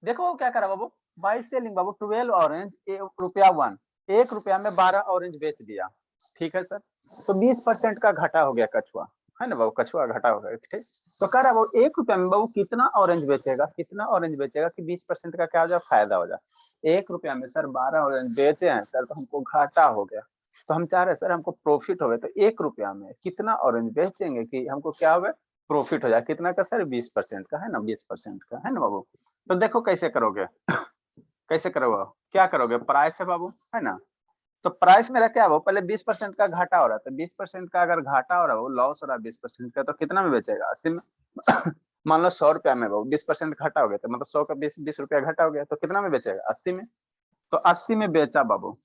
देखो क्या करा बाबू, बाई सेलिंग बाबू 12 ऑरेंज रुपया 1, 1 रुपया में 12 ऑरेंज बेच दिया। ठीक है सर, तो 20% का घाटा हो गया कछुआ, है ना बाबू, कछुआ घाटा हो गया। ठीक, तो कह रहा बाबू 1 रुपया में बाबू कितना ऑरेंज बेचेगा, कितना ऑरेंज बेचेगा कि 20% का क्या हो जाए, फायदा हो जाए। 1 रुपया में सर 12 ऑरेंज बेचे हैं सर, तो हमको घाटा हो गया। तो हम चाह रहे हैं सर हमको प्रॉफिट हो गया, तो 1 रुपया में कितना ऑरेंज बेचेंगे कि हमको क्या हो गया, प्रॉफिट हो जाए। कितना का सर, 20% का, है ना, 20% का, है ना बाबू। तो देखो कैसे करोगे, कैसे करोगे, क्या करोगे, प्राइस है बाबू, है ना। तो प्राइस मेरा क्या है, पहले 20% का घाटा हो रहा था, 20% का अगर घाटा हो रहा है, लॉस हो रहा है 20% का, तो कितना में बेचेगा, 80 में। मान लो 100 रुपया में बाबू 20% घाटा हो गया, तो मतलब 100 का 20 रुपया घाटा हो गया, तो कितना में बेचेगा, 80 में। तो 80 में बेचा बाबू।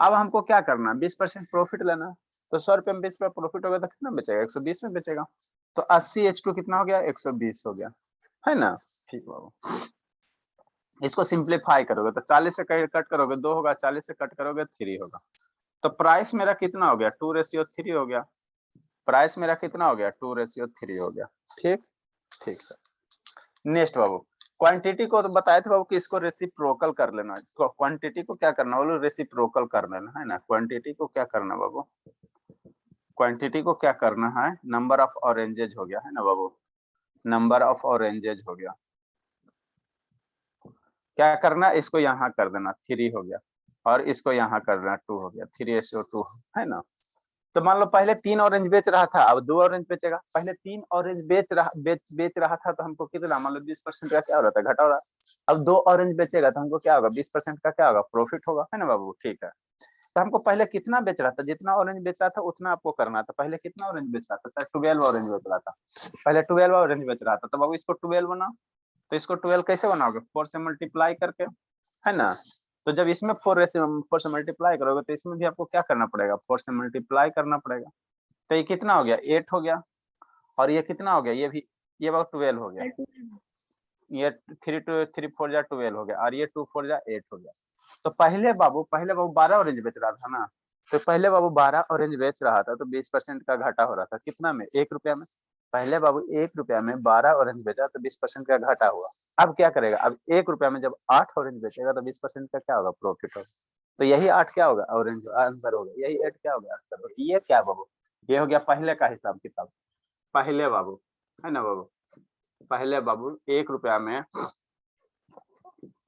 अब हमको क्या करना, 20% प्रॉफिट लेना। तो 100 रुपये में 20 रुपया प्रॉफिट हो गया, तो कितना बेचेगा, 120 में बेचेगा। तो 80 H2 कितना हो गया, 120 हो गया, है ना। ठीक बाबू, इसको सिंप्लीफाई करोगे तो 40 से कट करोगे 2 होगा, 40 से कट करोगे 3 होगा। तो प्राइस मेरा कितना हो गया, 2:3 हो गया। प्राइस मेरा कितना हो गया, 2:3 हो गया। ठीक, ठीक सर। नेक्स्ट बाबू, क्वांटिटी को तो बताए थे बाबू कि इसको रेसिप्रोकल कर लेना। क्वांटिटी को क्या करना बोलो, रेसिप्रोकल कर लेना, है ना। क्वांटिटी को क्या करना बाबू, क्वांटिटी को क्या करना है, नंबर ऑफ ऑरेंजेज हो गया, है ना बाबू, नंबर ऑफ ऑरेंजेज हो गया। क्या करना, इसको यहाँ कर देना, 3 हो गया, और इसको यहाँ कर देना 2 हो गया, 3:2, है ना। तो मान लो पहले 3 ऑरेंज बेच रहा था, अब 2 ऑरेंज बेचेगा। पहले 3 ऑरेंज बेच रहा था, तो हमको कितना, मान लो 20% का क्या हो रहा था, घटा हो रहा। अब 2 ऑरेंज बेचेगा तो हमको क्या होगा, 20% का क्या होगा, प्रॉफिट होगा, है ना बाबू। ठीक है, तो हमको पहले कितना बेच रहा था, जितना ऑरेंज बेच रहा था उतना आपको करना था। पहले कितना ऑरेंज बेच रहा था सर, 12 ऑरेंज बेच रहा था, पहले 12 ऑरेंज बेच रहा था। तो बाबू इसको 12 बनाओ। तो इसको 12 कैसे बनाओगे, 4 से मल्टीप्लाई करके, है ना। तो जब इसमें 4 से मल्टीप्लाई करोगे, तो इसमें भी आपको क्या करना पड़ेगा, 4 से मल्टीप्लाई करना पड़ेगा। तो ये कितना हो गया, 8 हो गया। और ये कितना हो गया, ये भी, ये बाबू 12 हो गया। ये 3 4 जा 12 हो गया, और ये 2 4 जा 8 हो गया। तो पहले बाबू 12 ऑरेंज बेच रहा था ना। तो पहले बाबू 12 ऑरेंज बेच रहा था, तो 20% का घाटा हो रहा था, कितना में, 1 रुपया में। पहले बाबू 1 रुपया में 12 ऑरेंज बेचा, तो 20% का घाटा हुआ। अब क्या करेगा, अब 1 रुपया में जब 8 ऑरेंज बेचेगा, तो 20% का क्या होगा, प्रॉफिट होगा। तो यही 8 क्या होगा, ऑरेंज आंसर होगा, यही 8 क्या हो गया, आंसर होगा। ये क्या बाबू, ये हो गया पहले का हिसाब किताब। पहले बाबू, है ना बाबू, पहले बाबू 1 रुपया में,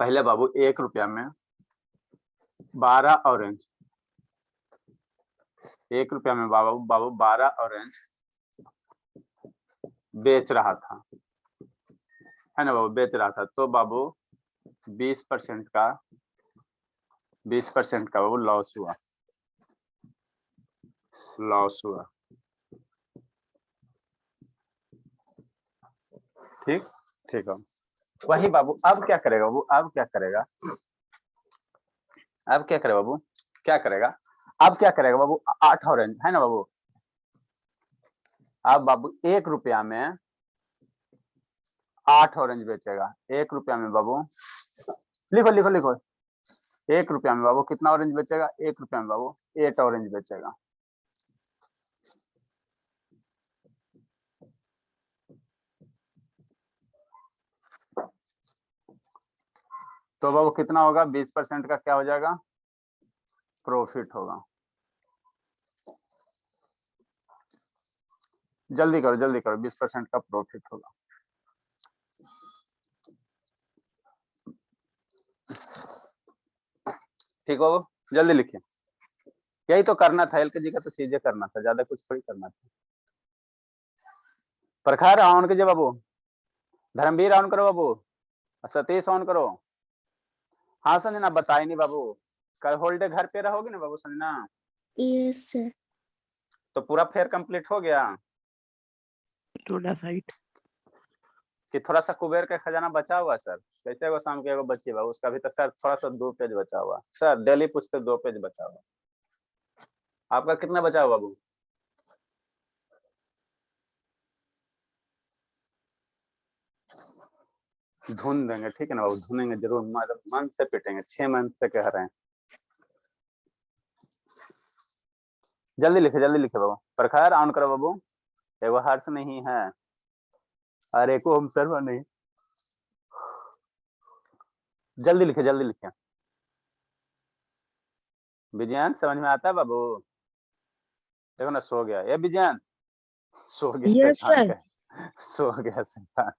पहले बाबू 1 रुपया में 12 ऑरेंज, 1 रुपया में बाबू 12 ऑरेंज बेच रहा था, है ना बाबू, बेच रहा था। तो बाबू 20% का, 20% का बाबू लॉस हुआ, लॉस हुआ। ठीक, ठीक है। वही बाबू अब क्या करेगा बाबू, अब क्या करेगा, अब क्या करेगा बाबू, क्या करेगा, अब क्या करेगा बाबू, 8 ऑरेंज, है ना बाबू। अब बाबू 1 रुपया में 8 ऑरेंज बेचेगा। 1 रुपया में बाबू, लिखो लिखो लिखो, 1 रुपया में बाबू कितना ऑरेंज बेचेगा, 1 रुपया में बाबू 8 ऑरेंज बेचेगा। तो बाबू कितना होगा, 20% का क्या हो जाएगा, प्रॉफिट होगा। जल्दी करो जल्दी करो, 20% का प्रॉफिट होगा। ठीक हो, जल्दी लिखिए। यही तो करना था, एलकेजी का तो चीजें करना था, ज्यादा कुछ थोड़ी करना था। प्रखर ऑन कीजिए बाबू, धर्मवीर ऑन करो बाबू, सतीश ऑन करो। हाँ संजना, बताई नहीं बाबू, कल होल्डे घर पे रहोगे ना बाबू, संजना। Yes sir. तो पूरा फेयर कंप्लीट हो गया, थोड़ा साइड कि थोड़ा सा कुबेर का खजाना बचा हुआ सर, कैसे वो शाम के एगो बच्ची बा, उसका भी तो सर थोड़ा सा 2 पेज बचा हुआ सर, डेली पूछते 2 पेज बचा हुआ। आपका कितना बचा हुआ बाबू, धुन देंगे, ठीक है ना बाबू, धुनेंगे जरूर, मन से पिटेंगे, 6 मंथ से कह रहे हैं। जल्दी लिखे बाबू, प्रखर ऑन करो बाबू, एगो हर्ष नहीं है, अरे को होम सर्वर नहीं, जल्दी लिखे जल्दी लिखे। विजयान समझ में आता है बाबू? देखो ना सो गया ये विजयान, सो गया यस शैतान सर। का, सो गया शैतान।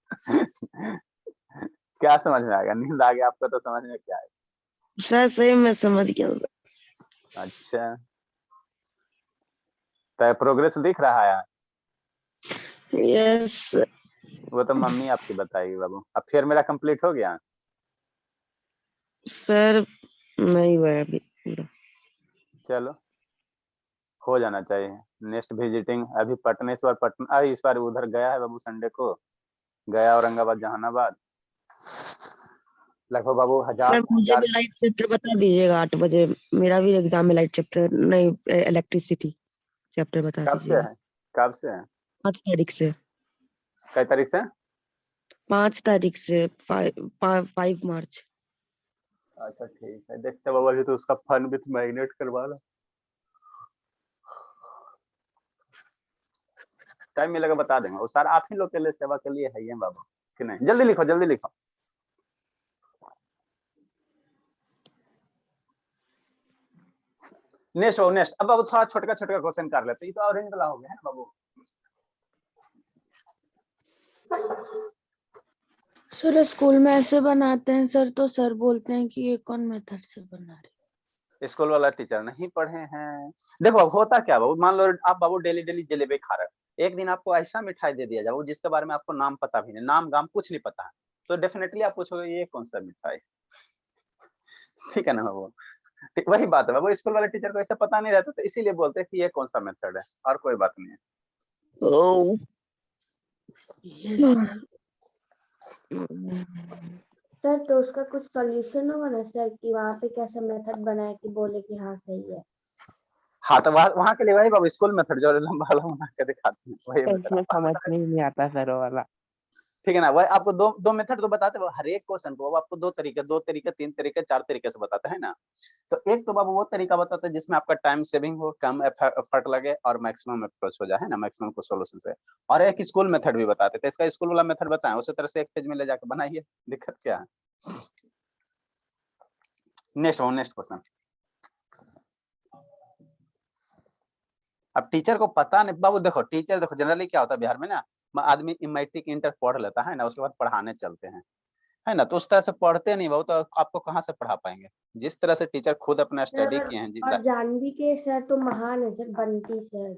क्या समझ में आएगा, नींद आ गया आपको तो समझ में क्या है? सर सही मैं समझ गया सर। अच्छा तो प्रोग्रेस दिख रहा है? यस वो तो मम्मी आपकी बताएगी बाबू। अब फिर मेरा कंप्लीट हो गया? सर, नहीं हुआ है अभी पूरा। चलो हो जाना चाहिए। नेक्स्ट विजिटिंग अभी पटनेश्वर, पटना इस बार उधर गया है बाबू, संडे को गया औरंगाबाद जहानाबाद। लगभग बाबू सर मुझे हजार। भी लाइट चैप्टर बता दीजिएगा 8 बजे, मेरा भी एग्जाम है। लाइट चैप्टर नहीं, इलेक्ट्रिसिटी चैप्टर बता कब से दीजिएगा। है, कब से है? 5 तारीख से। कई तारीख से? 5 तारीख से 5 मार्च। अच्छा ठीक है, देखते बाबू अभी तो उसका फन विथ मैग्नेट करवा लो। टाइम मिलेगा बता देंगे, वो सारा आप ही लोग के लिए सेवा के लिए है ही बाबू, कि नहीं? जल्दी लिखो जल्दी लिखो। नेक्स्ट हो नेक्स्ट। अब बाबू थोड़ा छोटका छोटका क्वेश्चन कर लेते, ये तो ऑरेंज वाला हो गया है ना बाबू। सर स्कूल में ऐसे बनाते हैं सर, तो सर बोलते हैं कि ये कौन मेथड से बना रहे। स्कूल वाला टीचर नहीं पढ़े हैं। देखो अब होता क्या बाबू, मान लो आप बाबू डेली डेली जलेबी खा रहे हो, एक दिन आपको ऐसा मिठाई दे दिया जाए जिसके बारे में आपको नाम पता भी नहीं, नाम गाम कुछ नहीं पता है, तो डेफिनेटली आप पूछोगे ये कौन सा मिठाई। ठीक है ना बाबू? वही बात है बाबू, स्कूल वाले टीचर को ऐसा पता नहीं रहता, तो इसीलिए बोलते हैं कि ये कौन सा मेथड है, और कोई बात नहीं है। ओह सर तो उसका कुछ सॉल्यूशन होगा ना सर, कि वहाँ पे कैसा मेथड बनाए कि बोले कि हाँ सही है। हाँ तो वहाँ के लिए वही बाबू स्कूल मेथड जो लंबा वाला बना के दिखाते हैं वही इसमें समझ मेथड। में ही नहीं आता सर वो वाला। ठीक है ना? वही आपको दो दो मेथड तो बताते हैं हर एक क्वेश्चन को, वो आपको दो तरीके 3 तरीके 4 तरीके से बताते हैं ना। तो एक तो बाबू वो तरीका बताता है जिसमें आपका टाइम सेविंग हो, कम एफर्ट लगे और मैक्सिमम अप्रोच हो जाए, है ना, मैक्सिमम को सोल्यूशन से। और एक स्कूल मेथड भी बताते थे, इसका स्कूल वाला मेथड बताएं उसी तरह से एक पेज में ले जाकर बनाइए, दिक्कत क्या है? Next question. अब टीचर को पता नहीं बाबू, देखो टीचर देखो जनरली क्या होता है बिहार में ना, आदमी मैट्रिक इंटर पढ़ लेता है ना, उसके बाद पढ़ाने चलते हैं, है ना, तो उस तरह से पढ़ते नहीं बाबू, तो आपको कहाँ से पढ़ा पाएंगे? जिस तरह से टीचर खुद अपना स्टडी किए हैं और जानवी के सर तो महान है सर, बंटी सर।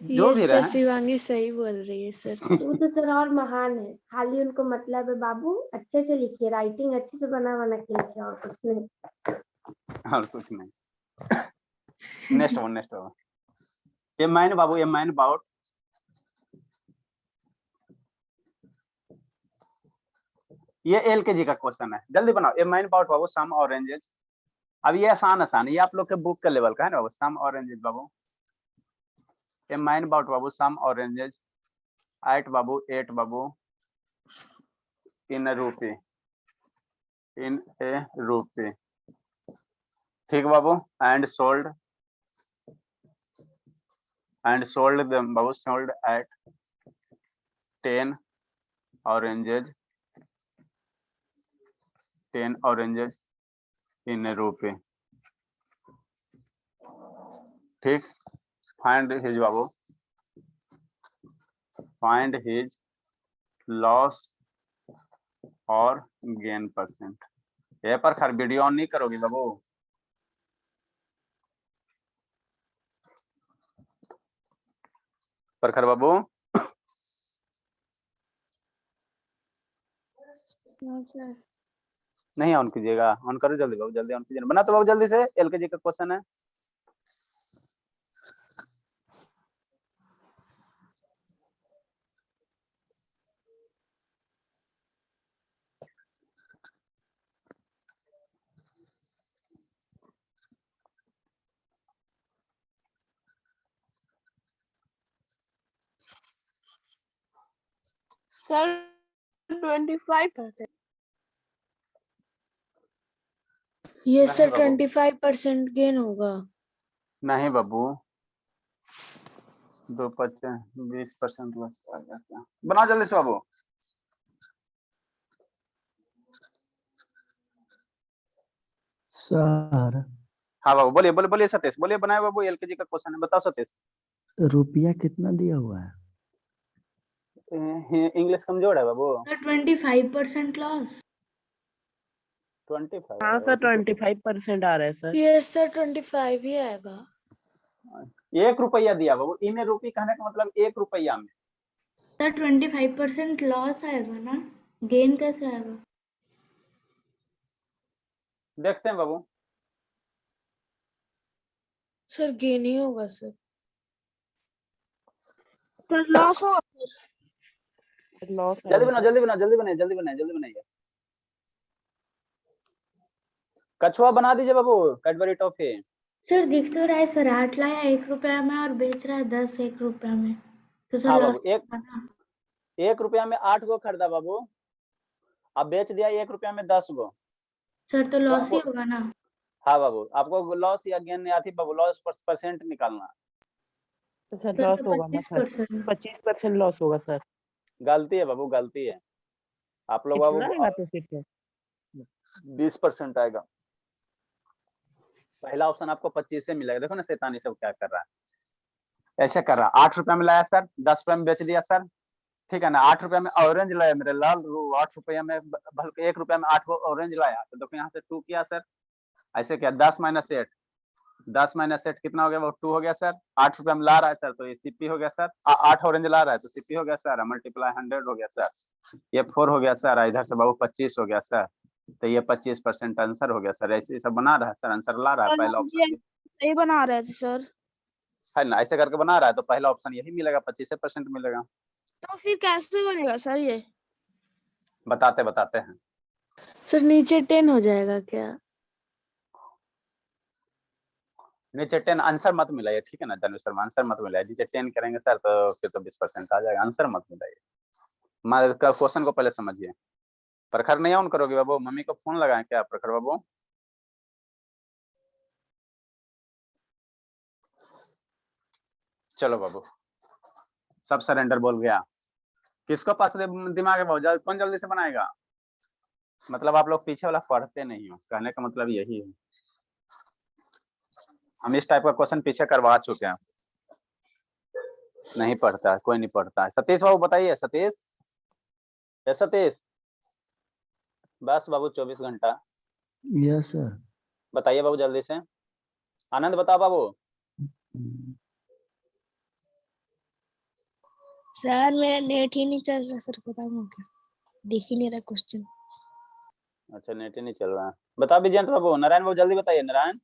जो ये भी सर रहे। शिवांगी सही बोल रही है सर। वो तो सर और महान है, खाली उनको मतलब है बाबू अच्छे से लिखिए, राइटिंग अच्छे से बना बना के लिखिए, और कुछ नहीं। और कुछ नहीं। नेक्स्ट वन ये माइन बाबू, ये माइन अबाउट ये एलकेजी का क्वेश्चन है, जल्दी बनाओ। ए माइन अबाउट बाबू सम ऑरेंजेस। अब ये आसान ये आप लोग के बुक के लेवल का है ना बाबू, सम ऑरेंजेस बाबू। ए माइन अबाउट बाबू सम ऑरेंजेस एट बाबू in rupee, in a rupee. ठीक बाबू। एंड सोल्ड देम बाबू, sold at 10 oranges, 10 oranges in rupee. ठीक। फाइंड हिज बाबू, फाइंड हिज लॉस और गेन परसेंट। ये पर खैर वीडियो ऑन नहीं करोगी बाबू? प्रखर बाबू नहीं ऑन कीजिएगा, ऑन करो जल्दी बाबू, जल्दी ऑन कीजिए, बना तो बाबू जल्दी से, एलकेजी का क्वेश्चन है। सर 25%। ये नहीं सर बाबू, 25% गेन होगा। नहीं बाबू, 2 25 20% बचता है क्या? बनाओ जल्दी से बाबू। सर हाँ बाबू बोलिए बोलिए बोलिए सतीश बोलिए, बनाए बाबू, एलकेजी का क्वेश्चन है, बताओ सतीश। रुपया कितना दिया हुआ है? इंग्लिश कमजोर है बाबू। 25% लॉस। 25 हाँ सर 25% आ रहा है सर। यस सर 25 ही आएगा। 1 रुपया दिया बाबू, इन रुपये कहने का मतलब 1 रुपया में। सर 25% लॉस आएगा ना, गेन कैसे आएगा? देखते हैं बाबू। सर गेन ही होगा सर। सर लॉस हो, लॉस जल्दी बनाओ जल्दी बनाओ जल्दी बनाइए जल्दी बनाइए जल्दी बनाइए। कछुआ बना दीजिए बाबू, कैडबरी टॉफी। सर दिख तो रहा है सर, 8 लाया 1 रुपया में और बेच रहा है 10 1 रुपया में, तो सर हाँ लॉस बाबू, 1 रुपया में 8 गो खरीदा बाबू, अब बेच दिया 1 रुपया में 10 गो। सर तो लॉस ही आपको होगा ना। हाँ बाबू, आपको लॉस या गेन नहीं आती बाबू, लॉस परसेंट निकालना। सर सर लॉस तो होगा ना सर, 25%। 25% लॉस होगा सर। गलती है बाबू गलती है, आप लोग कितना बाबू आएगा तो फिर से? 20% आएगा। पहला ऑप्शन आपको 25 से मिलेगा, देखो ना शैतानी सब क्या कर रहा है, ऐसे कर रहा है। 8 रुपया में लाया सर, 10 रुपया में बेच दिया सर, ठीक है ना। 8 रुपया में ऑरेंज लाया मेरे लाल, 8 रुपया में बल्कि 1 रुपया में 8 को ऑरेंज लाया, तो देखो यहाँ से 2 किया सर, ऐसे क्या 10 माइनस 8, 10 माइनस 8 कितना हो गया वो 2 हो गया सर। 8 रुपया में ला रहा है सर तो ये सीपी हो गया सर, 8 ऑरेंज ला रहा है तो सीपी हो गया सर, मल्टीप्लाई 100 हो गया सर, ये 4 हो गया सर, इधर से बाबू 25 हो गया सर, तो ये 25% आंसर हो गया सर। ऐसे सब बना रहा है सर, आंसर ला रहा है पहला ऑप्शन सही बना रहे थे सर। है ना, ऐसे करके बना रहा है तो पहला ऑप्शन यही मिलेगा, 25% मिलेगा। तो फिर कैसे बनेगा सर ये? बताते बताते हैं। सर नीचे 10 हो जाएगा क्या? नीचे 10 आंसर मत मिलाइए, ठीक है ना धनु शर्मा, आंसर मत मिलाइए, नीचे 10 करेंगे सर तो फिर तो 20% आ जाएगा, आंसर मत मिलाइए, क्वेश्चन को पहले समझिए। प्रखर नहीं ऑन करोगे बाबू, मम्मी को फोन लगाएं क्या प्रखर बाबू? चलो बाबू, सब सरेंडर बोल गया, किसको पास दिमाग है बाबू, कौन जल्दी से बनाएगा? मतलब आप लोग पीछे वाला पढ़ते नहीं हो, कहने का मतलब यही है। हम इस टाइप का क्वेश्चन पीछे करवा चुके हैं, नहीं पढ़ता है कोई, नहीं पढ़ता है। सतीश बाबू बताइए, सतीश सतीश, बस बाबू 24 घंटा। Yes sir. बताइए बाबू जल्दी से, आनंद बताओ बाबू। सर मेरा नेट ही नहीं चल रहा सर, बताऊंगा क्या, दिख ही नहीं रहा क्वेश्चन। अच्छा नेट ही नहीं चल रहा है, बताओ विजयंत बाबू। नारायण बाबू जल्दी बताइए, नारायण।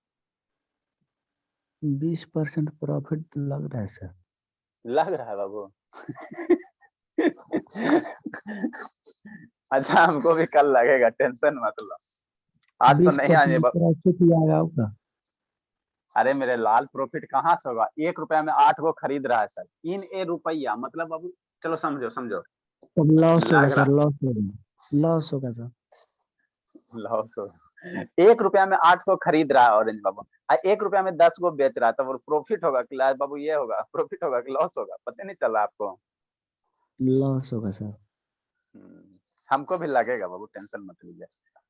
20% प्रॉफिट लग रहा है सर। लग रहा है बाबू अच्छा हमको भी कल लगेगा, टेंशन मत लो, आज तो नहीं आने। 20% प्रॉफिट लगा होगा। अरे मेरे लाल, प्रॉफिट कहाँ से होगा, 1 रुपया में 8 को खरीद रहा है सर, इन ए रुपया मतलब बाबू, चलो समझो समझो। तब लॉस होगा लग सर, रहा, लॉस होगा, लॉस होगा सर। लॉस हो, 1 रुपया में 8 को खरीद रहा है ऑरेंज बाबू, 1 रुपया में 10 को बेच रहा है, तो वो प्रॉफिट होगा कि लाल बाबू, ये होगा प्रॉफिट होगा कि लॉस होगा, पता नहीं चला आपको? लॉस होगा सर। हमको भी लगेगा बाबू, टेंशन मत लीजिए।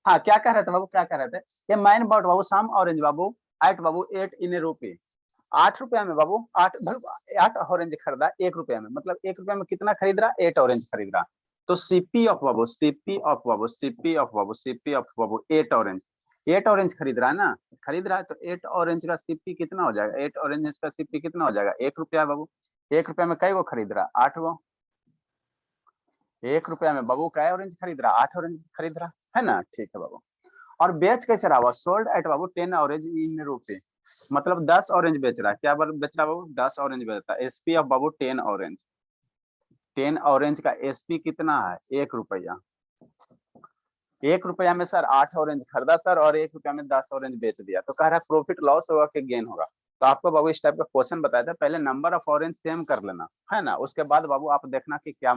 हाँ क्या कह रहे थे बाबू, क्या कह रहे थे? ये माइन बॉट बाबू, सम ऑरेंज बाबू एट बाबू 8 इन ए रुपी, 8 रुपया में बाबू 8 ऑरेंज खरीदा 1 रुपया में, मतलब 1 रुपया में कितना खरीद रहा? 8 ऑरेंज खरीद रहा, तो सीपी ऑफ बाबू, सीपी ऑफ बाबू, सीपी ऑफ बाबू, CP of Babu 8 orange, 8 orange खरीद रहा है ना, खरीद रहा है, तो 8 ऑरेंज का सीपी कितना हो जाएगा? 8 ऑरेंज का सीपी कितना हो जाएगा? 1 रुपया बाबू, 1 रुपया में कई गो खरीद रहा? 8 गो, 1 रुपया में बाबू क्या ऑरेंज खरीद रहा? 8 ऑरेंज खरीद रहा है ना, ठीक है बाबू। और बेच कैसे रहा हुआ? सोल्ड एट बाबू 10 ऑरेंज इन रुपी, मतलब 10 ऑरेंज बेच रहा है, क्या बेच रहा बाबू? 10 ऑरेंज बेच रहा है। SP of Babu 10 orange, 10 orange का एसपी कितना है? 1 रुपया, 1 रुपया में सर 8 ऑरेंज खरीदा सर, और 1 रुपया में 10 ऑरेंज बेच दिया, तो कह रहा है प्रॉफिट लॉस होगा कि गेन होगा? तो आपको बाबू इस टाइप का क्वेश्चन बताया था, पहले नंबर ऑफ ऑरेंज सेम कर लेना है ना, उसके बाद बाबू आप देखना कि क्या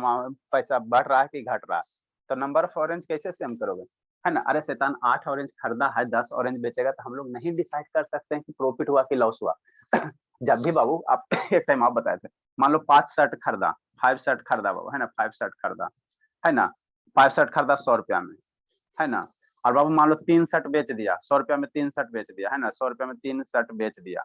पैसा बढ़ रहा है कि घट रहा है। तो नंबर ऑफ ऑरेंज कैसे सेम करोगे? है ना। अरे शैतान 8 ऑरेंज खरीदा है, 10 ऑरेंज बेचेगा, तो हम लोग नहीं डिसाइड कर सकते हैं कि प्रॉफिट हुआ कि लॉस हुआ। जब भी बाबू आप एक टाइम आप बताए थे, मान लो 5 शर्ट खरीदा, 5 शर्ट खरीदा बाबू, है ना, 5 शर्ट खरीदा, है ना, 5 शर्ट खरीदा 100 रुपया में, है ना। और बाबू मान लो 3 शर्ट बेच दिया, 100 रुपया में 3 शर्ट बेच दिया, है ना, 100 रुपया में 3 शर्ट बेच दिया।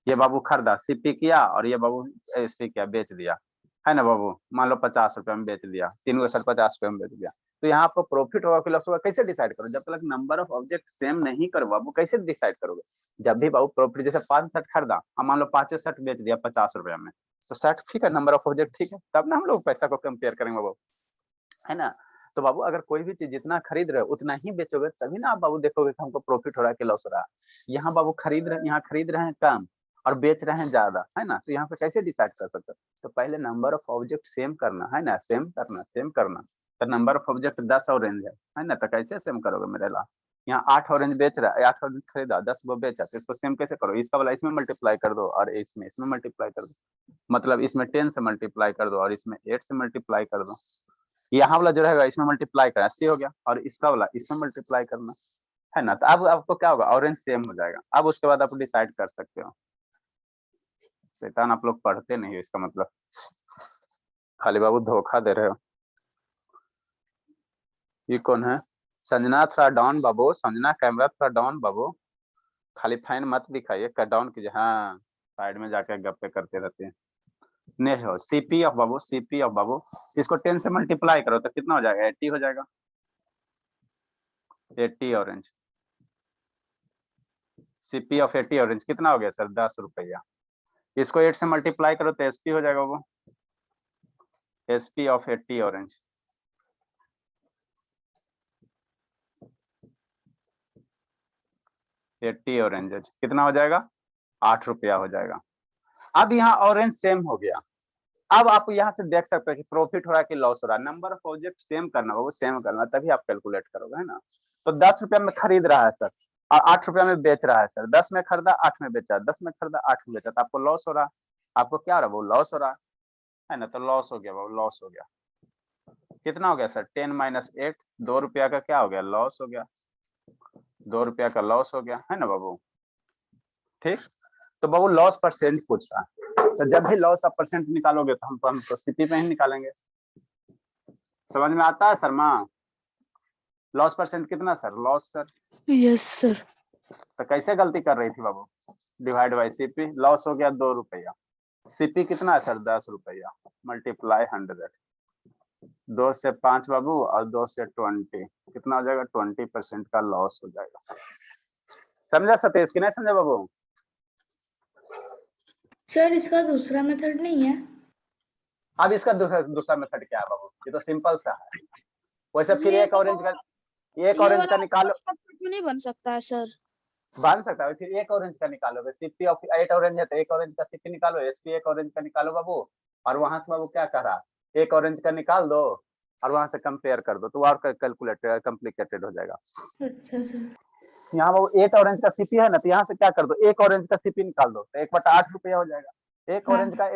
ये बाबू खरीदा, सीपी किया, और ये बाबू एसपी किया, बेच दिया, है ना बाबू। मान लो 50 रुपया में बेच दिया, 3 गो शर्ट 50 रुपया में बेच दिया। तो यहाँ आपको प्रॉफिट होगा कि लॉस होगा कैसे डिसाइड करो? जब तक नंबर ऑफ ऑब्जेक्ट सेम नहीं करो बाबू, कैसे डिसाइड करोगे? जब भी बाबू प्रॉफिट, जैसे 5 शर्ट खरीदा, हम मान लो 5 शर्ट बेच दिया 50 रुपया में, तो शर्ट ठीक है, नंबर ऑफ ऑब्जेक्ट ठीक है, तब ना हम लोग पैसा को कंपेयर करेंगे बाबू, है ना। तो बाबू अगर कोई भी चीज जितना खरीद रहे हो उतना ही बेचोगे, तभी ना आप बाबू देखोगे कि हमको प्रॉफिट हो रहा है कि लॉस हो रहा है। यहाँ बाबू यहाँ खरीद रहे हैं कम और बेच रहे हैं ज्यादा, है ना, तो यहाँ से कैसे डिसाइड कर सकते हो? तो पहले नंबर ऑफ ऑब्जेक्ट सेम करना, है ना, सेम करना। तो नंबर ऑफ ऑब्जेक्ट 10 ऑरेंज है ना, तो कैसे सेम करोगे मेरे ला? यहाँ 8 ऑरेंज बेच रहा है, 8 ऑरेंज खरीदा, 10 वो बेचा, तो इसको सेम कैसे करो? इसका वाला इसमें मल्टीप्लाई कर दो और इसमें मल्टीप्लाई कर दो, मतलब इसमें 10 से मल्टीप्लाई कर दो और इसमें 8 से मल्टीप्लाई कर दो। यहाँ वाला जो रहेगा इसमें मल्टीप्लाई करना, 80 हो गया, और इसका वाला इसमें मल्टीप्लाई करना, है ना। तो अब आपको क्या होगा? ऑरेंज सेम हो जाएगा। अब उसके बाद आप डिसाइड कर सकते हो। शैतान आप लोग पढ़ते नहीं हो, इसका मतलब खाली बाबू धोखा दे रहे हो। ये कौन है? संजना थोड़ा डाउन बाबू, संजना कैमरा थोड़ा डाउन बाबू, खाली फैन मत दिखाइए, डाउन कीजिए, हाँ साइड में जाकर गप्पे करते रहते हैं। ने हो सीपी ऑफ बाबू, सीपी ऑफ बाबू, इसको 10 से मल्टीप्लाई करो तो कितना हो जाएगा? 80 हो जाएगा, 80 ऑरेंज। सीपी ऑफ 80 ऑरेंज कितना हो गया सर? 10 रुपया। इसको 8 से मल्टीप्लाई करो तो एसपी हो जाएगा वो, SP of 80 orange. Eighty orange कितना हो जाएगा? 8 रुपया हो जाएगा। अब यहाँ ऑरेंज सेम हो गया। अब आप यहाँ से देख सकते हैं कि प्रॉफिट हो रहा है कि लॉस हो रहा है। नंबर ऑफ ऑब्जेक्ट सेम करना, वो सेम करना, तभी आप कैलकुलेट करोगे, है ना। तो 10 रुपया में खरीद रहा है सर और 8 रुपया में बेच रहा है सर। 10 में खरीदा, 8 में बेचा, 10 में खरीदा, 8 में बेचा, तो आपको लॉस हो रहा है। आपको क्या हो रहा है? वो लॉस हो रहा है ना। तो लॉस हो गया, वो लॉस हो गया। कितना हो गया सर? 10 माइनस 8, 2 रुपया का क्या हो गया? लॉस हो गया, 2 रुपया का लॉस हो गया, है ना बाबू। ठीक, तो बाबू लॉस परसेंट पूछ रहा है, तो जब भी लॉस आप परसेंट निकालोगे तो हम तो सीपी पे ही निकालेंगे। समझ में आता है शर्मा? लॉस परसेंट कितना sir? Loss sir, yes sir. तो कैसे गलती कर रही थी बाबू? डिवाइड बाई सीपी, लॉस हो गया 2 रुपया। सीपी कितना है सर? 10 रुपया, मल्टीप्लाई 100, 2 से 5 बाबू और 2 से 20, कितना हो जाएगा? 20% का लॉस हो जाएगा। समझा सतीश कि नहीं समझा बाबू? सर इसका दूसरा मेथड नहीं है? अब इसका दूसरा मेथड क्या है बाबू? ये तो सिंपल सा है। वैसे फिर एक ऑरेंज का निकालो, क्यों नहीं बन सकता है सर? बन सकता है। फिर एक ऑरेंज का निकालोगे, सीपी ऑफ 8 ऑरेंज है तो एक ऑरेंज का सीपी निकालो, एसपी एक ऑरेंज का निकालो बाबू, और वहां से बाबू क्या कह रहा? एक ऑरेंज का निकाल दो और वहां से कंपेयर कर दो, तो और कैलकुलेट कॉम्प्लिकेटेड हो जाएगा। अच्छा सर। यहाँ बाबू 8 ऑरेंज का सीपी है ना, तो यहाँ से क्या कर दो? एक ऑरेंज का सीपी निकाल दो, तो 1/8 रुपया हो जाएगा। एक ऑरेंज का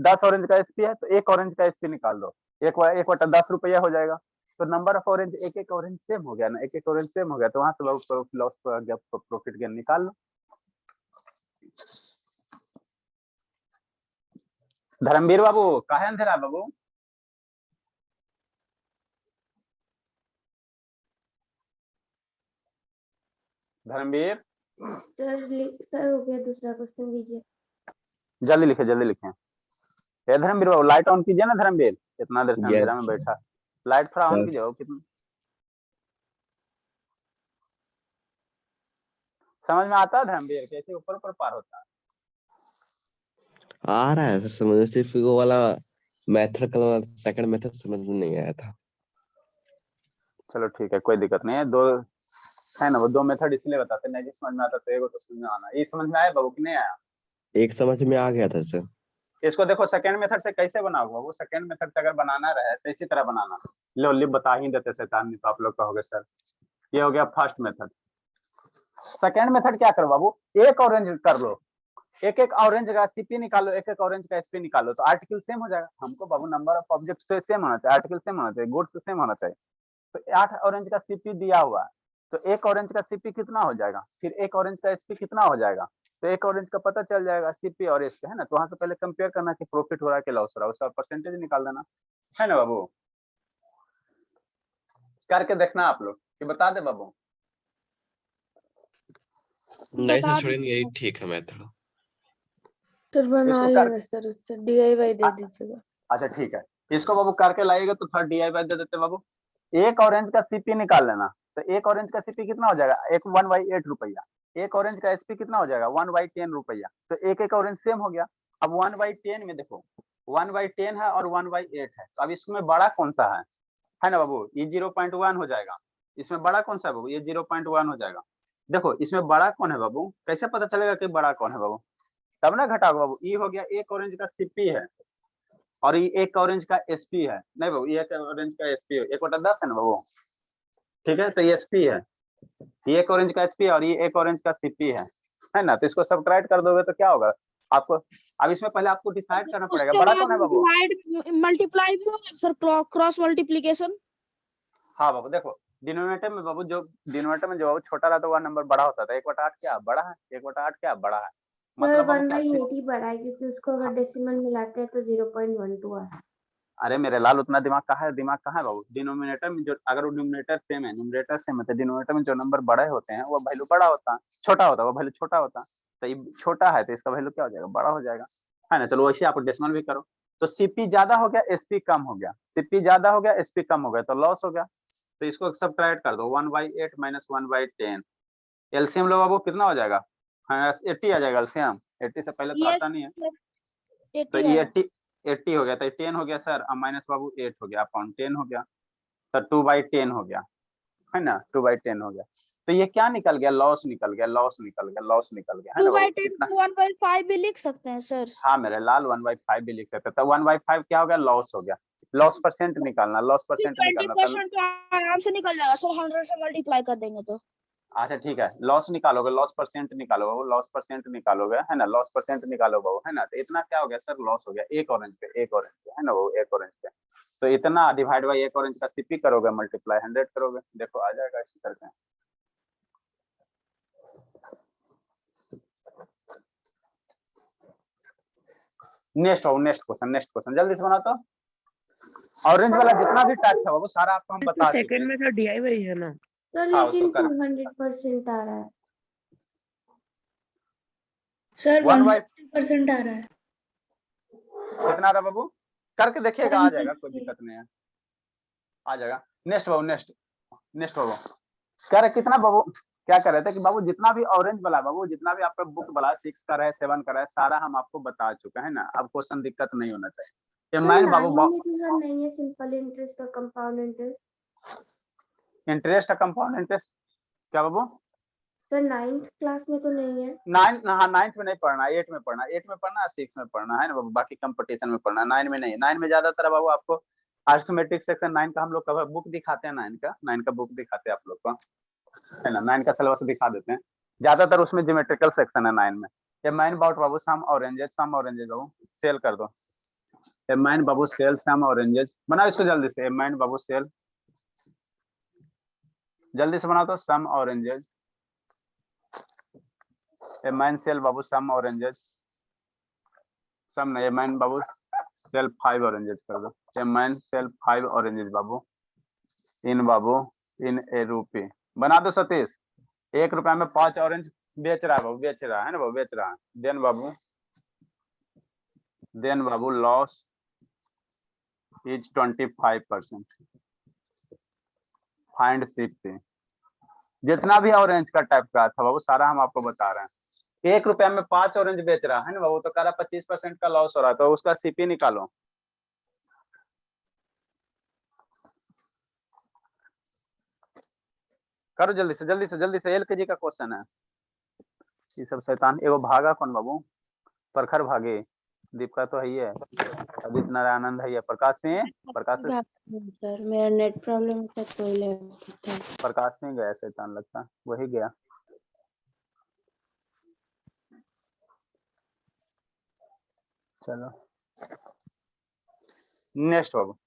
10 ऑरेंज का एसपी है तो एक ऑरेंज का एसपी निकाल दो, 1/10 रुपया हो जाएगा। तो नंबर ऑफ ऑरेंज, एक ऑरेंज सेम हो गया ना, एक ऑरेंज सेम हो गया, तो वहां से लॉस प्रॉफिट गेन निकाल लो। धर्मवीर बाबू काहे अंधेरा बाबू? धर्मवीर सर हो गया, दूसरा क्वेश्चन दीजिए। जल्दी लिखे। ये धर्मवीर बाबू लाइट ऑन कीजिए ना धर्मवीर, इतना देर से अंधेरा में बैठा, लाइट थोड़ा ऑन कीजिए। कितना समझ में आता है धर्मवीर? कैसे ऊपर ऊपर पार होता है? आ रहा है सर समझ, सिर्फ वो वाला मेथड का सेकंड मेथड समझ में नहीं आया था। चलो ठीक है, कोई दिक्कत नहीं है। दो है ना, वो 2 मेथड इसलिए बताते नहीं, समझ में आता तो एगो तो समझ में आना। ये समझ में आया बाबू कि नहीं आया? एक समझ में आ गया था सर। इसको देखो सेकंड मेथड से कैसे बनाओगे वो? सेकंड मेथड से अगर बनाना रहे तो इसी तरह बनाना। लो लिप बता ही देते शैतान, नहीं तो आप लोग कहोगे सर। ये हो गया फर्स्ट मेथड। सेकंड मेथड क्या करो बाबू? एक ऑरेंज कर लो, एक ऑरेंज का सीपी निकालो, एक ऑरेंज का एसपी निकालो, तो आर्टिकल सेम हो जाएगा। हमको बाबू नंबर ऑफ ऑब्जेक्ट से सेम होना चाहिए, आर्टिकल सेम होना चाहिए, गुड्स सेम होना चाहिए। तो 8 ऑरेंज का सीपी दिया हुआ है, तो एक ऑरेंज का सीपी कितना हो जाएगा, फिर एक ऑरेंज का एसपी कितना हो जाएगा, तो एक ऑरेंज का पता चल जाएगा सीपी और एसपी, है ना। तो वहां से पहले कंपेयर करना कि प्रॉफिट हो रहा है कि लॉस हो रहा है, उसका परसेंटेज निकाल देना, है ना बाबू। करके देखना आप लोग कि बता दे बाबू। नहीं सर छोड़ें, यही ठीक है मेथड। सर बना इसको कर लेंगे सर, उससे DIY दे आ- दीजिएगा। अच्छा ठीक है, इसको बाबू करके लाइएगा तो थोड़ा DIY दे देते बाबू। एक ऑरेंज का सीपी निकाल लेना, तो एक ऑरेंज का सीपी कितना हो जाएगा, एक 1/8 रुपया। एक ऑरेंज का एसपी कितना हो जाएगा, 1/10 रुपया। तो एक एक ऑरेंज सेम हो गया। अब 1/10 में देखो 1/10 है और 1/8 है, तो अब इसमें बड़ा कौन सा है ना बाबू, ये 0.1 हो जाएगा। इसमें बड़ा कौन सा है बाबू, ये 0.1 हो जाएगा। देखो इसमें बड़ा कौन है बाबू, कैसे पता चलेगा कि बड़ा कौन है बाबू, तब ना घटा होगा बाबू। ये हो गया एक ऑरेंज का सीपी है और ये एक ऑरेंज का एसपी है, नहीं बाबू ये एक ऑरेंज का एसपी है, 1/10 है ना बाबू, ठीक है। तो ये एसपी है, ये एक ऑरेंज का एचपी है और ये एक ऑरेंज का सीपी है ना। तो इसको सब्ट्रैक्ट कर दोगे तो क्या होगा आपको। अब इसमें पहले आपको डिसाइड करना पड़ेगा बड़ा कौन है बाबू। मल्टीप्लाई भी होगा सर, क्रॉस मल्टीप्लीकेशन। हाँ बाबू देखो डिनोमिनेटर में बाबू, जो डिनोमिनेटर में जो बाबू छोटा रहता है वह नंबर बड़ा होता था। 1/8 क्या बड़ा है, 1/8 क्या बड़ा है, सर मतलब बाबू क्या 1/8 ही बड़ा है, क्योंकि उसको अगर डेसिमल मिलाते हैं तो 0.12 है। अरे मेरे लाल उतना दिमाग कहाँ है बाबू। डिनोमिनेटर में जो अगर वो न्यूमरेटर सेम है, न्यूमरेटर सेम है, तो डिनोमिनेटर में जो नंबर बड़े होते हैं वो वैल्यू बड़ा होता है, छोटा होता है वो वैल्यू छोटा होता है। तो ये छोटा है तो इसका वैल्यू क्या हो जाएगा, बड़ा हो जाएगा, है ना। चलो वैसे आप डेसिमल भी करो। तो सीपी ज्यादा हो गया एसपी कम हो गया, सीपी ज्यादा हो गया एसपी कम हो गया, तो लॉस हो गया। तो इसको सब्ट्रैक्ट कर दो, 1/8 माइनस 1/10। एलसीएम लो बाबू कितना हो जाएगा, हाँ 80 आ जाएगा एलसीएम। 80 से पहले तो आता नहीं है, तो ये 80 हो गया, तो 10 हो गया सर, अब माइनस बाबू 8 हो गया अपॉन 10 हो गया, तो 2/10 हो गया, है ना, 2/10 हो गया। तो ये क्या निकल गया, लॉस निकल गया, लॉस निकल गया, लॉस निकल गया, है ना बाबू। कितना 1/5 भी लिख सकते हैं सर। हाँ मेरे लाल 1/5 भी लिख सकते, तो 1/5 क्या हो गया, लॉस हो गया। लॉस परसेंट निकालना, लॉस परसेंट निकालना तो 20% तो आराम से निकल जाएगा सर, 100 से मल्टीप्लाई कर देंगे तो। अच्छा ठीक है, लॉस निकालोगे, लॉस परसेंट निकालो बाबू, लॉस परसेंट निकालोगे, है ना, लॉस परसेंट निकालो बाबू, है ना। तो इतना क्या हो गया सर, लॉस हो गया एक ऑरेंज पे, है ना बाबू, एक ऑरेंज पे। तो इतना डिवाइड बाई एक ऑरेंज का सीपी करोगे, मल्टीप्लाई 100 करोगे, देखो आ जाएगा इसी करके। नेक्स्ट क्वेश्चन जल्दी से बना। तो ऑरेंज वाला जितना भी टाइप था वो सारा आपको हम बता चुके सेकंड हैं। में तो DIY है ना सर हाँ, लेकिन उसको कर 200% आ रहा है। सर 1/, 160% आ रहा है। कितना रहा बाबू, करके देखिएगा आ जाएगा, कोई 160। दिक्कत नहीं है, आ जाएगा। नेक्स्ट बाबू, नेक्स्ट बाबू कह रहे कितना बाबू, क्या कर रहे थे कि बाबू जितना भी ऑरेंज वाला बाबू, जितना भी आपका बुक वाला 6 का रहे 7 का रहे, सारा हम आपको बता चुके हैं ना। अब क्वेश्चन दिक्कत नहीं होना चाहिए। ये सर माइन बाबू 9 में तो सर नहीं है सिंपल इंटरेस्ट और compound interest. Interest compound interest क्या बाबू, सर 9th क्लास में तो नहीं है। 9th में नहीं पढ़ना, 8 में पढ़ना, 8 में पढ़ना, 6 में पढ़ना, है ना बाबू। बाकी कंपटीशन में पढ़ना, 9 में नहीं। 9 में ज्यादातर बाबू आपको अर्थमेटिक सेक्शन 9 का हम लोग का बुक दिखाते हैं, 9 का बुक दिखाते हैं आप लोग को, है ना। 9 का सिलेबस दिखा देते हैं ज्यादातर, उसमें ज्योमेट्रिकल सेक्शन है 9 में। ये माइन बाउट बाबू सम ऑरेंजेस बाबू सेल कर दो। ये माइन बाबू सेल सम ऑरेंजेस, बनाओ इसको जल्दी से। माइन बाबू सेल, जल्दी से बनाओ तो सम ऑरेंजेस। माइन सेल बाबू सम ऑरेंजेस, सम नहीं, माइन बाबू सेल 5 ऑरेंजेस कर दो। Mine cell 5 oranges Babu in a रूपी, बना दो सतीश। 1 रुपया में 5 ऑरेंज बेच रहा है बाबू, बेच रहा है ना बाबू, बेच रहा है। देन बाबू लॉस इज 25%। फाइंड सीपी, जितना भी ऑरेंज का टाइप का था बाबू सारा हम आपको बता रहे हैं। 1 रुपया में 5 ऑरेंज बेच रहा है ना बाबू, तो कह रहा 25% का लॉस हो रहा है, तो उसका सीपी निकालो। करो जल्दी से LKG का क्वेश्चन है। ये सब शैतान, एगो भागा कौन बाबू, प्रखर भागे, दीपिका तो है ही है, अदित नारायण है, प्रकाश सिंह सर मेरा नेट प्रॉब्लम है तो लैपटॉप था। प्रकाश सिंह गया शैतान, लगता वही गया। चलो नेक्स्ट बाबू,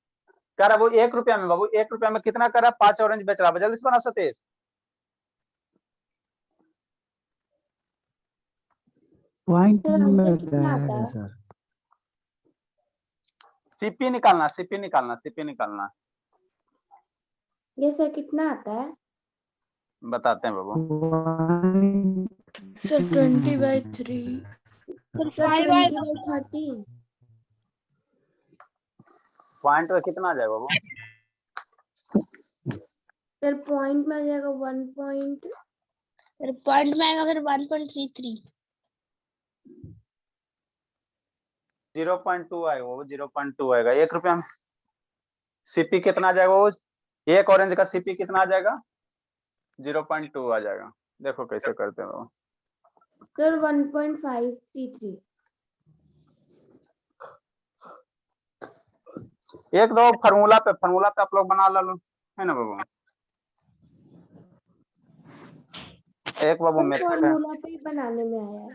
कह रहा वो 1 रुपया में बाबू, 1 रुपया में कितना कर रहा, 5 ऑरेंज बेच रहा है। जल्दी से बनाओ सतीश। पॉइंट सर में आंसर कितना क्या आता है है? सर? सीपी निकालना, सीपी निकालना, सीपी निकालना। ये सर कितना आता है? बताते हैं बाबू। सर 20/3। सर 20/30। पॉइंट में कितना आ जाएगा बाबू? सर पॉइंट में आ जाएगा 1 पॉइंट। फिर पॉइंट में आएगा फिर 1.33। 0.2 आएगा वो, 0.2 आएगा 1 रुपया में। सीपी कितना आ जाएगा वो? एक ऑरेंज का सीपी कितना आ जाएगा? 0.2 आ जाएगा। देखो कैसे करते हैं वो। सर 1.533। एक दो फार्मूला पे आप लोग बना लो, है ना बाबू। एक बाबू सर मेथड है। फॉर्मूला पे ही बनाने में आया है।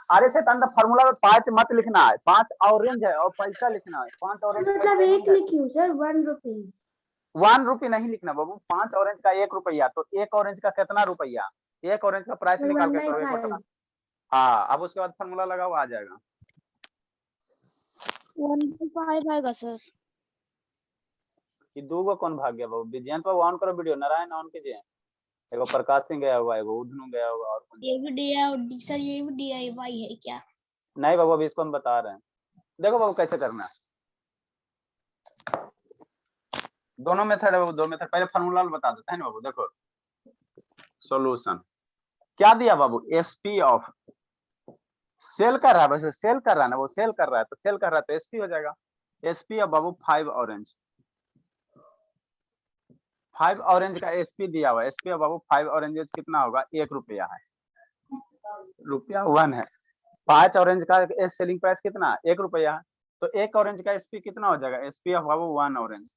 अरे से अंदर फार्मूला में 5 मत लिखना है, 5 ऑरेंज है और पैसा लिखना है। 5 ऑरेंज मतलब एक लिखी सर 1 रुपी। 1 रुपये नहीं लिखना बाबू, 5 ऑरेंज का 1 रुपया, तो 1 ऑरेंज का कितना रुपया? 1 ऑरेंज का प्राइस सर निकाल 1 के करो, बाई 1 बटा। 5। हाँ, अब उसके बाद फार्मूला लगाओ, आ जाएगा। 1.5 आएगा सर। कि 2 गो कौन भाग गया बाबू? विजयंत बाबू ऑन करो वीडियो, नारायण ऑन कीजिए। एगो प्रकाश सिंह गया हुआ है, एगो उधनु गया हुआ, और कौन? ये भी DIY सर, ये भी DIY है क्या? नहीं बाबू, अभी इसको हम बता रहे हैं। देखो बाबू कैसे करना है। दोनों मेथड है बाबू, 2 मेथड। पहले फार्मूला बता देते हैं ना बाबू। देखो सॉल्यूशन क्या दिया बाबू? एसपी ऑफ, सेल कर रहा है, वैसे सेल कर रहा है ना वो, सेल कर रहा है तो सेल कर रहा है तो एसपी हो जाएगा। SP of Babu 5 orange, 5 orange का एसपी दिया हुआ है। एसपी ऑफ बाबू 5 ऑरेंजेस कितना होगा? 1 रुपया है, रुपया 1 है। 5 ऑरेंज का एस सेलिंग प्राइस कितना? 1 रुपया है। तो 1 ऑरेंज का एसपी कितना हो जाएगा? एसपी ऑफ बाबू 1 ऑरेंज,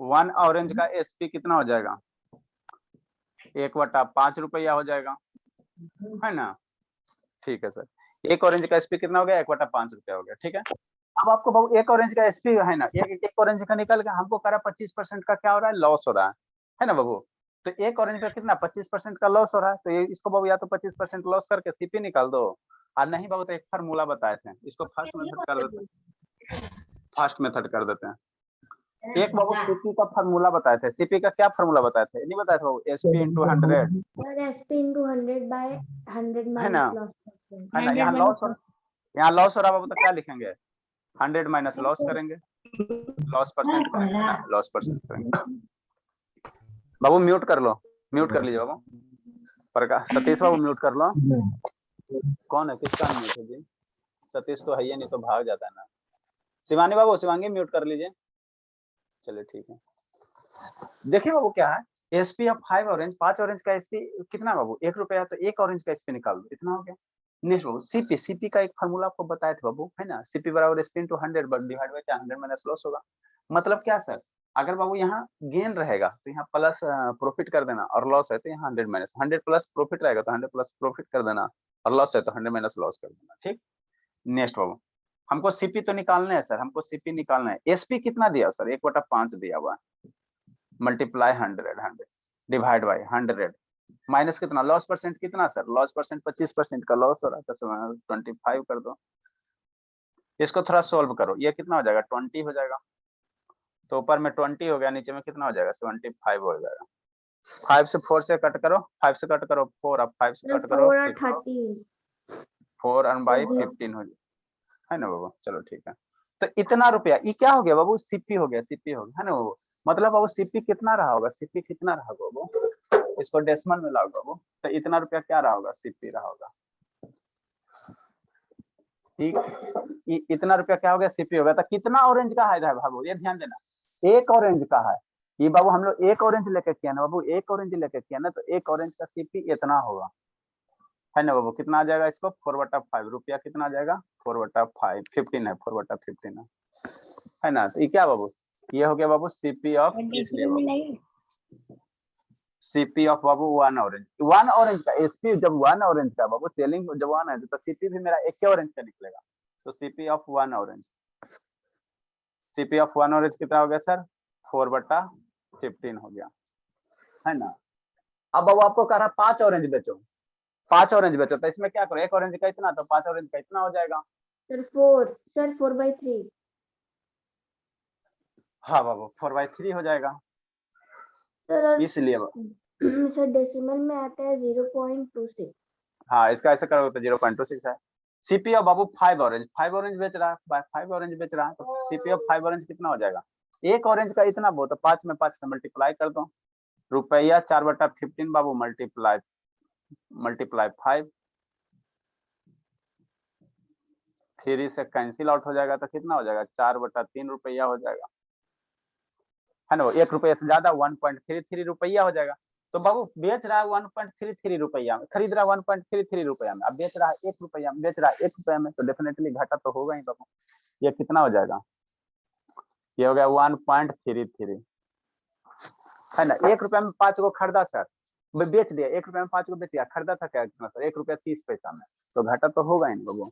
1 ऑरेंज का एसपी कितना हो जाएगा? 1/5 रुपया हो जाएगा, है ना। ठीक है सर, 1 ऑरेंज का एसपी कितना हो गया? 1/5 रुपया हो गया। ठीक है, अब आपको बाबू 1 ऑरेंज का एसपी है ना, एक ऑरेंज का निकल गया, हमको करा 25% का क्या हो रहा है? लॉस हो रहा है ना बाबू। तो 1 ऑरेंज का कितना? 25% का लॉस हो रहा है। तो ये इसको बाबू या तो 25% लॉस करके सीपी निकाल दो, और नहीं बाबू तो एक फार्मूला बताए थे, इसको फर्स्ट मेथड कर देते हैं। फर्स्ट मेथड कर देते हैं। एक बाबू सीपी का फार्मूला बताए थे। सीपी का क्या फार्मूला बताए थे? नहीं बताए थे बाबू? SP into 100, sir SP into 100/100 है ना, माइनस लॉस। है ना। यहाँ लॉस हो, यहाँ लॉस हो रहा बाबू, तो क्या लिखेंगे? 100 माइनस लॉस करेंगे, लॉस परसेंट करेंगे ना, लॉस परसेंट करेंगे। बाबू म्यूट कर लो, म्यूट कर लीजिए बाबू। प्रकाश सतीश बाबू म्यूट कर लो। कौन है, किसका म्यूट है जी? सतीश तो है ही नहीं, तो भाग जाता है ना। शिवानी बाबू, शिवांगी म्यूट कर लीजिए। चलिए ठीक है। देखिए बाबू क्या है, एसपी ऑफ 5 ऑरेंज, 5 ऑरेंज का एसपी कितना बाबू? 1 रुपया, तो 1 ऑरेंज का एसपी निकाल दो, इतना हो गया। नेक्स्ट बाबू सीपी, सीपी का एक फार्मूला आपको बताए थे बाबू, है ना। सीपी बराबर SP into 100 divide by 100 minus loss होगा। मतलब क्या सर, अगर बाबू यहाँ गेन रहेगा तो यहाँ प्लस प्रॉफिट कर देना, और लॉस है तो यहाँ 100 माइनस, 100 प्लस प्रॉफिट रहेगा तो 100 प्लस प्रॉफिट कर देना, और लॉस है तो 100 माइनस लॉस कर देना। ठीक, नेक्स्ट बाबू हमको सीपी तो निकालना है सर, हमको सीपी निकालना है। एसपी कितना दिया सर? 1/5 दिया हुआ है, मल्टीप्लाई 100 डिवाइड बाय 100 माइनस कितना? लॉस परसेंट कितना सर? लॉस परसेंट 25% का लॉस हो रहा है, तो 25 कर दो। इसको थोड़ा सोल्व करो, ये कितना हो जाएगा? 20 हो जाएगा। तो ऊपर में 20 हो गया, नीचे में कितना हो जाएगा? 75 हो जाएगा। 5 से 4 से कट करो, 5 से कट करो 4, अब 5 से कट करो 4 और 30। 4 और बाई 15 हो जाए, है ना बाबू। चलो ठीक है, तो इतना रुपया ये क्या हो गया बाबू? सीपी हो गया, सीपी हो गया, है ना बाबू। मतलब बाबू सीपी कितना रहा होगा? सीपी कितना रहा बाबू? इसको डेसिमल में लाओ बाबू, तो इतना रुपया क्या रहा होगा? सीपी रहा होगा। ठीक, इतना रुपया क्या हो गया? सीपी हो गया। तो कितना ऑरेंज का है बाबू? ये ध्यान देना, 1 ऑरेंज का है ये बाबू। हम लोग 1 ऑरेंज लेके किया ना बाबू, 1 ऑरेंज लेके किया ना, तो 1 ऑरेंज का सीपी इतना होगा, है ना बाबू। कितना आ जाएगा इसको? 4/5 रुपया कितना आ जाएगा? 4/5, 15 है, 4/15 है ना। तो ये क्या बाबू? ये हो गया बाबू सीपी ऑफ, इसलिए बाबू सीपी ऑफ बाबू 1 ऑरेंज, 1 ऑरेंज का एसपी जब 1 ऑरेंज का बाबू सेलिंग जब 1 है तो सीपी भी मेरा 1 ऑरेंज का निकलेगा। तो CP of 1 orange, CP of 1 orange कितना हो गया सर 4/15 हो गया, है ना। अब आपको कह रहा 5 ऑरेंज बेचो, 5 ऑरेंज बेचो, तो इसमें क्या करो, 1 ऑरेंज का इतना, तो 5 ऑरेंज का इतना हो जाएगा। सर 4/3। हाँ बाबू 4/3 हो जाएगा, सर और इसलिए सर डेसिमल में आता है 0.26। हाँ इसका ऐसे करोगे तो 0.26 है। CP of Babu 5 orange, 5 orange बेच रहा है, 5 ऑरेंज बेच रहा है, तो सीपी ऑफ 5 ऑरेंज कितना हो जाएगा, 1 ऑरेंज का इतना वो, तो 5 में 5 से मल्टीप्लाई कर दो, रुपया 4/15 बाबू मल्टीप्लाई 5, 3 से कैंसिल आउट हो जाएगा, तो कितना हो जाएगा 4/3 रुपया हो जाएगा, है ना। 1 रुपये से ज्यादा 1.33 रुपया हो जाएगा। तो बाबू बेच रहा है 1.33 रुपया में, खरीद रहा है 1.33 रुपया में, अब बेच रहा है 1 रुपया में, बेच रहा है 1 रुपया में, तो डेफिनेटली घाटा तो होगा ही बाबू। ये कितना हो जाएगा, ये हो गया 1.33, है ना। 1 रुपया में 5 को खरीदा सर, बेच दिया, 1 रुपया में 5 को बेच दिया, खरीदा था क्या कितना सर 1 रुपया 30 पैसा में, तो घाटा तो होगा ही बाबू।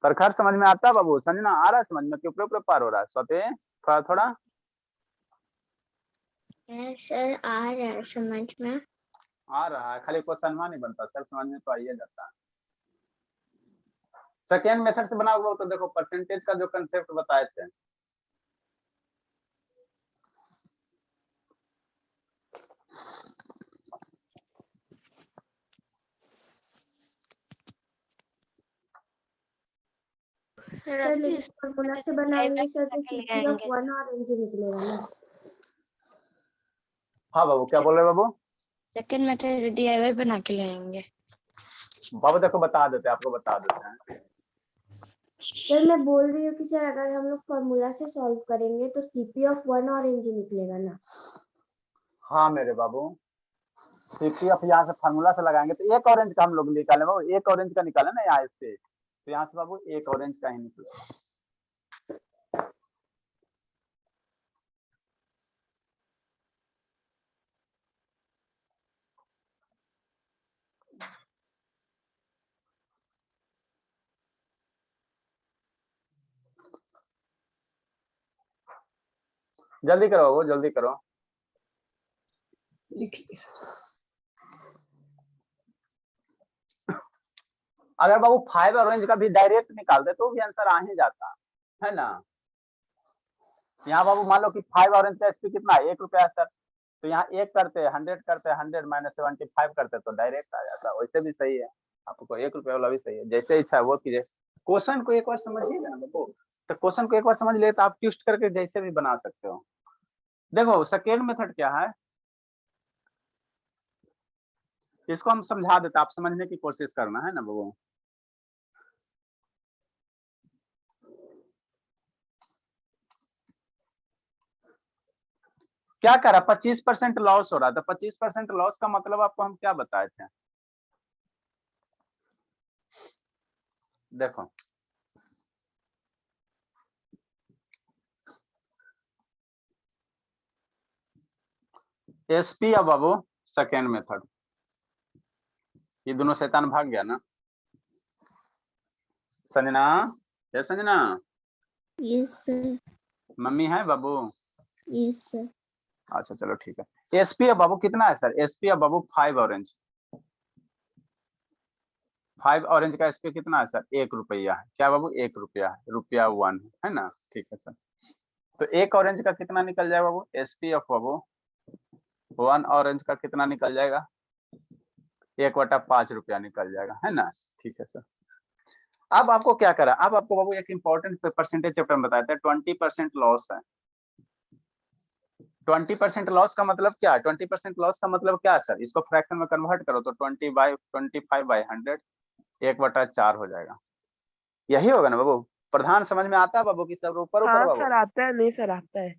प्रखर समझ में आता है बाबू, समझना आ रहा है समझ में कि ऊपर पार हो रहा है स्वते थोड़ा थोड़ा सर आ रहा है समझ में। आ रहा है, खाली क्वेश्चन नहीं बनता सर, समझ में तो आइए जाता है। सेकेंड मेथड से बना हुआ तो देखो परसेंटेज का जो कंसेप्ट बताए थे, सर लेकिन फॉर्मूला से बनाएंगे सर तो सीपी ऑफ 1 ऑरेंज निकलेगा ना। हाँ बाबू क्या बोल रहे बाबू, सेकंड मेथड डीआईवाई बना के लाएंगे। बाबू देखो बता देते हैं, आपको बता देते हैं। सर मैं बोल रही हूँ कि सर अगर हम लोग फॉर्मूला से सॉल्व करेंगे तो सीपी ऑफ 1 ऑरेंज निकलेगा ना। हाँ मेरे बाबू सीपी ऑफ यहाँ से फार्मूला से लगाएंगे तो 1 ऑरेंज का हम लोग निकाले बाबू, 1 ऑरेंज का निकाले ना यहाँ से, तो यहाँ से बाबू 1 ऑरेंज का ही निकलेगा। जल्दी करो बाबू जल्दी करो। अगर बाबू 5 ऑरेंज का भी डायरेक्ट निकाल दे तो भी आंसर आ ही जाता है ना। यहाँ बाबू मान लो कि 5 ऑरेंज का एसपी कितना है 1 रुपया सर, तो यहाँ 1 करते 100 करते 100 माइनस 75 करते तो डायरेक्ट आ जाता, वैसे भी सही है, आपको 1 रुपया वाला भी सही है, जैसे इच्छा है वो कीजिए। क्वेश्चन को एक बार समझिएगा ना बाबू, तो क्वेश्चन को एक बार समझ लिए तो आप ट्विस्ट करके जैसे भी बना सकते हो। देखो सेकेंड मेथड क्या है, इसको हम समझा देते, आप समझने की कोशिश करना है ना बाबू। क्या करा 25% लॉस हो रहा था, 25% लॉस का मतलब आपको हम क्या बताए थे, देखो एसपी अब बाबू सेकेंड मेथड, ये दोनों शैतान भाग गया ना। संजना ये संजना यस सर। मम्मी है बाबू, यस सर। अच्छा चलो ठीक है। एसपी अब बाबू कितना है सर, एसपी अब बाबू 5 ऑरेंज, 5 ऑरेंज का एसपी कितना है सर 1 रुपया है, क्या बाबू 1 रुपया है, रुपया 1 है ना, ठीक है सर। तो 1 ऑरेंज का कितना निकल जाएगा बाबू, एसपी ऑफ बाबू 1 ऑरेंज का कितना निकल जाएगा 1/5 रुपया निकल जाएगा, है ना, ठीक है सर। अब आपको क्या करा, अब आपको बाबू एक इंपॉर्टेंट परसेंटेज चैप्टर में बताया था 20% लॉस है। 20% लॉस का मतलब क्या है, 20% लॉस का मतलब क्या है सर, इसको फ्रैक्शन में कन्वर्ट करो तो 20/25/100 1/4 हो जाएगा, यही होगा ना बाबू। प्रधान समझ में आता है बाबू की सब ऊपर ऊपर हाँ बाबू। सर आता है, नहीं सर आता है।